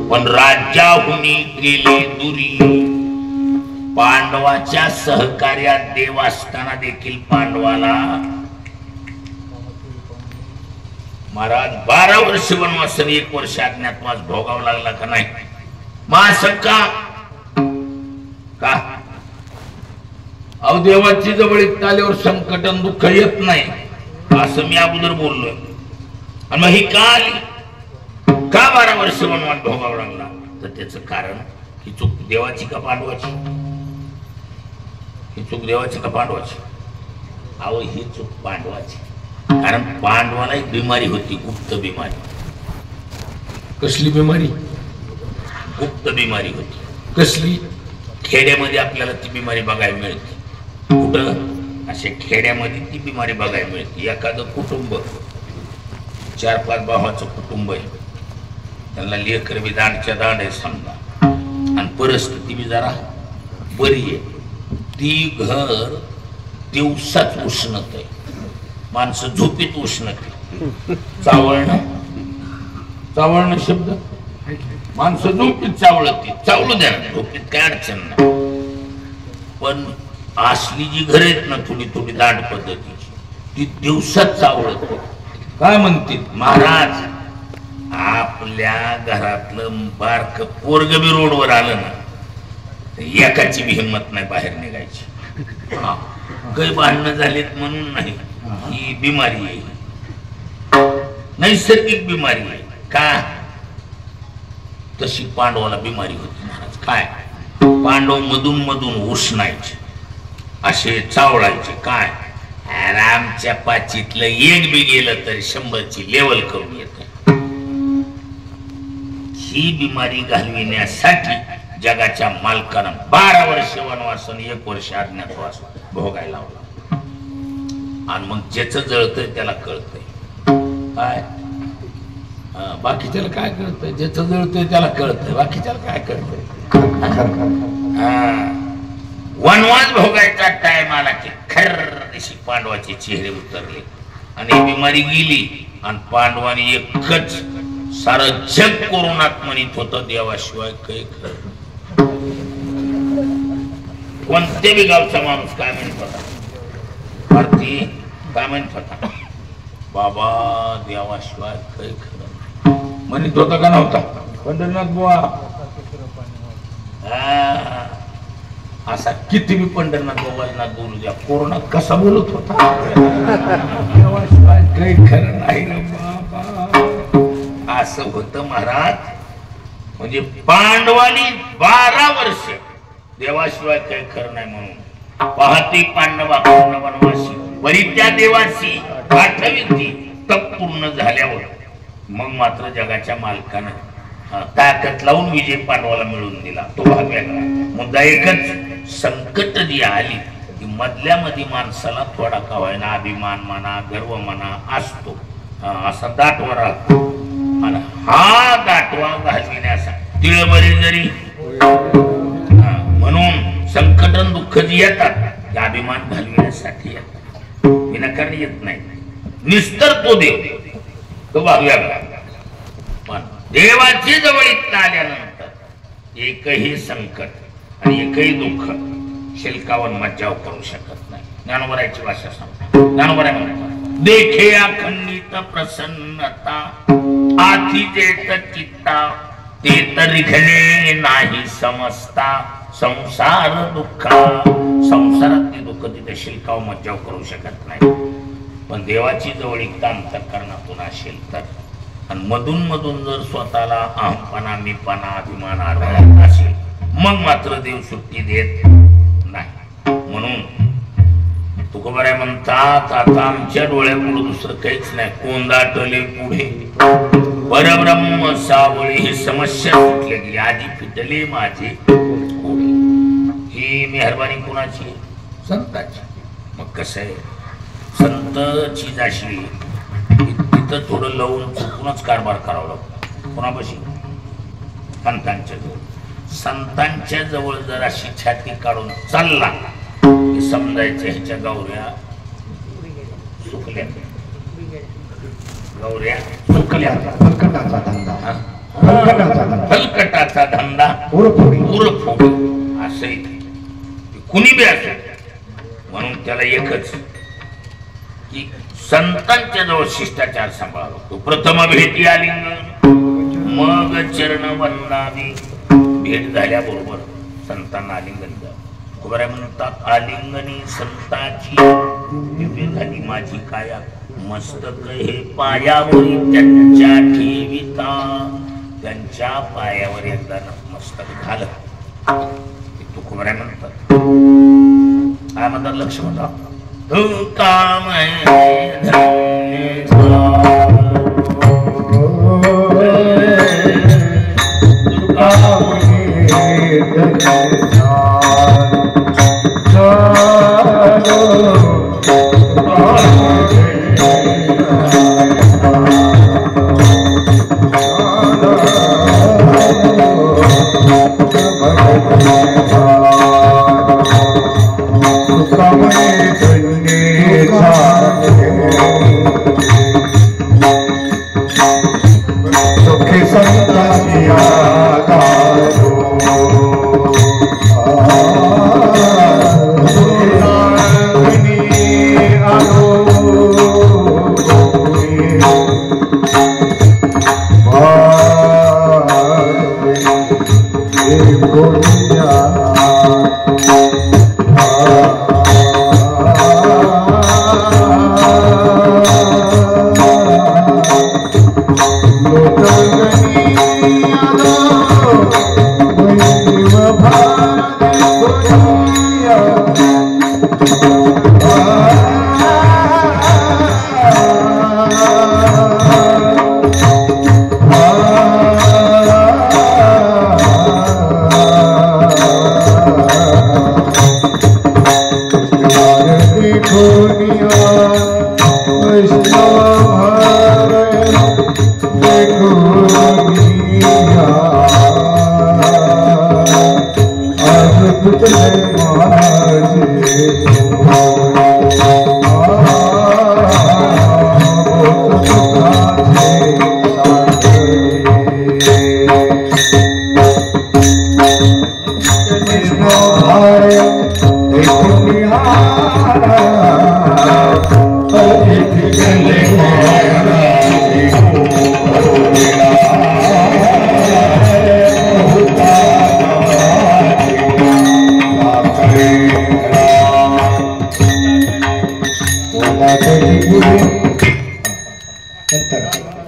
पण राज्याहुनी गेले दुरी. पांडवाच्या सहकार्यात देव असताना देखील पांडवाला महाराज 12 वर्ष वनवास 1 वर्ष अज्ञातवास भोगावा लागला का नाही? का अहो देवाची जवळीक आल्यावर संकट दुःख येत नाही असं मी अगोदर बोललोय. आणि मग ही का आली? का 12 वर्ष वनवास भोगावा लागला? तर त्याचं कारण ही चूक देवाची का पांडवाची? ही चूक देवाची का पांडवाची? अहो ही चूक पांडवाची. कारण पांडवाला एक बिमारी होती, गुप्त बिमारी. कसली बिमारी? गुप्त बिमारी होती. कसली? खेड्यामध्ये आपल्याला ती बिमारी बघायला मिळते. कुठं? असे खेड्यामध्ये ती बिमारी बघायला मिळते. एखादं कुटुंब 4-5 भावाचं कुटुंब आहे, त्यांना लेकर बी दांडच्या दांड आहे समजा, आणि परिस्थिती बी जरा बरी आहे. ती घर दिवसात उष्णत आहे, माणसं झोपीत उष्णते. चावळणं शब्द, माणसं झोपीत चावळती. चावळू द्या, झोपीत काय अडचण नाही. पण असली जी घर आहेत ना थोडी थोडी दांड पद्धतीची, ती दिवसात चावळत. काय म्हणते महाराज? आपल्या घरातलं बारक पोरग बी रोडवर आलं ना, एकाची बी हिंमत नाही बाहेर निघायची. काही भांडणं झालेत म्हणून नाही, ही बिमारी आहे, नैसर्गिक बिमारी आहे. का? तशी पांडवाला बिमारी होती महाराज. काय? पांडव मधून मधून उष्णायचे, असे चावळायचे. काय? आमच्या पाचीतलं एक बी गेलं तरी 100ची लेवल करून येत. ही बिमारी घालविण्यासाठी जगाच्या मालकानं 12 वर्ष वनवास 1 वर्ष अज्ञातवास भोगायला लावला. आणि मग ज्याचं जळतंय त्याला कळतंय. काय? बाकीच्याला काय कळतंय? ज्याचं जळतंय त्याला कळतंय, बाकीच्याला काय कळतंय? वनवास भोगायचा टाइम आला की खर्रशी पांडवाचे चेहरे उतरले आणि बिमारी गेली. आणि पांडवाने एकच सारं जग कोरोनात म्हणत होतं, देवाशिवाय काही खरं. कोणत्या बी गावचा माणूस काय म्हणत होता? भारती काय म्हणत होता? बाबा देवाशिवाय काही खरं म्हणत होता का नव्हता? पंढरनाथ बुवा असा किती बी पंढरनाथ बाबांना बोलू द्या, कोरोना कसा बोलत होता? देवाशिवाय काही खरं नाही रे बाबा, असं होतं महाराज. म्हणजे पांडवांनी 12 वर्ष देवाशिवाय काही खरं नाही म्हणून पाहती पांडवा पूर्ण वनवासी परित्या देवासी आठवीती तप पूर्ण झाल्यावर मग मात्र जगाच्या मालकानं ताकद लावून विजय पांडवाला मिळवून दिला. तो भाग वेगळा. मुद्दा एकच, संकट जी आली ती मधल्या मध्ये माणसाला थोडा का होईना अभिमान म्हणा गर्व म्हणा असतो, असा दाटवा राहतो. आणि हा दाटवा घालविण्यासाठी तिळबरी जरी म्हणून संकट दुःख जी येतात ते अभिमान घालविण्यासाठी येतात, विनाकारण येत नाही. निस्तर तो देव तो भाव्या. पण देवाची जवळीक आल्यानंतर एकही संकट आणि एकही दुःख शिल्कावर मज्जाव करू शकत नाही. ज्ञानोबराची भाषा सांगतो. ज्ञानोबराय म्हणतात देखे अखंडित प्रसन्नता आधी जेत चित्ता ते तरिघणे नाही समजता संसार दुःखा. संसारातली दुःख तिथे शिल्काव मज्जाव करू शकत नाही. पण देवाची जवळीकता अंतःकरणातून असेल तर, आणि मधून मधून जर स्वतःला अहमपणा मीपणा अभिमान आढळत असेल मग मात्र देव सुट्टी देत नाही. म्हणून तुकोबाराय म्हणतात आता आमच्या डोळ्यापुढे दुसरं काहीच नाही, कोंदाटले पुढे परब्रह्म सावळी ही समस्या सुटली गेली. आधी फिटले माझे पुढे. ही मेहरबानी कुणाची? संताची. मग कसं आहे संतची जाशी तिथं थोडं लावून चुकूनच कारभार करावा लागतो. कोणापाशी? संतांच्या जवळ. संतांच्या जवळ जर अशी छाती काढून चालला की समजायचं ह्याच्या गौऱ्या सुकल्या, गौऱ्या सुकल्या. हलकटाचा धंदा उरफोडी असं कुणी बी असेल. म्हणून त्याला एकच की संतांच्या जवळ शिष्टाचार सांभाळावा लागतो. प्रथम भेटी आलिंगन मग चरण वंदावी. भेट झाल्याबरोबर संतांना आलिंगन द्या. कुबराय म्हणतात आलिंगनी संताची दिव्य झाली माझी काया मस्तक हे पायावरी त्यांच्या ठेविता. त्यांच्या पायावर एकदा मस्तक घालत तुकोबराय म्हणतात. काय म्हणतात? लक्ष म्हणतात तू काम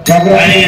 जागरण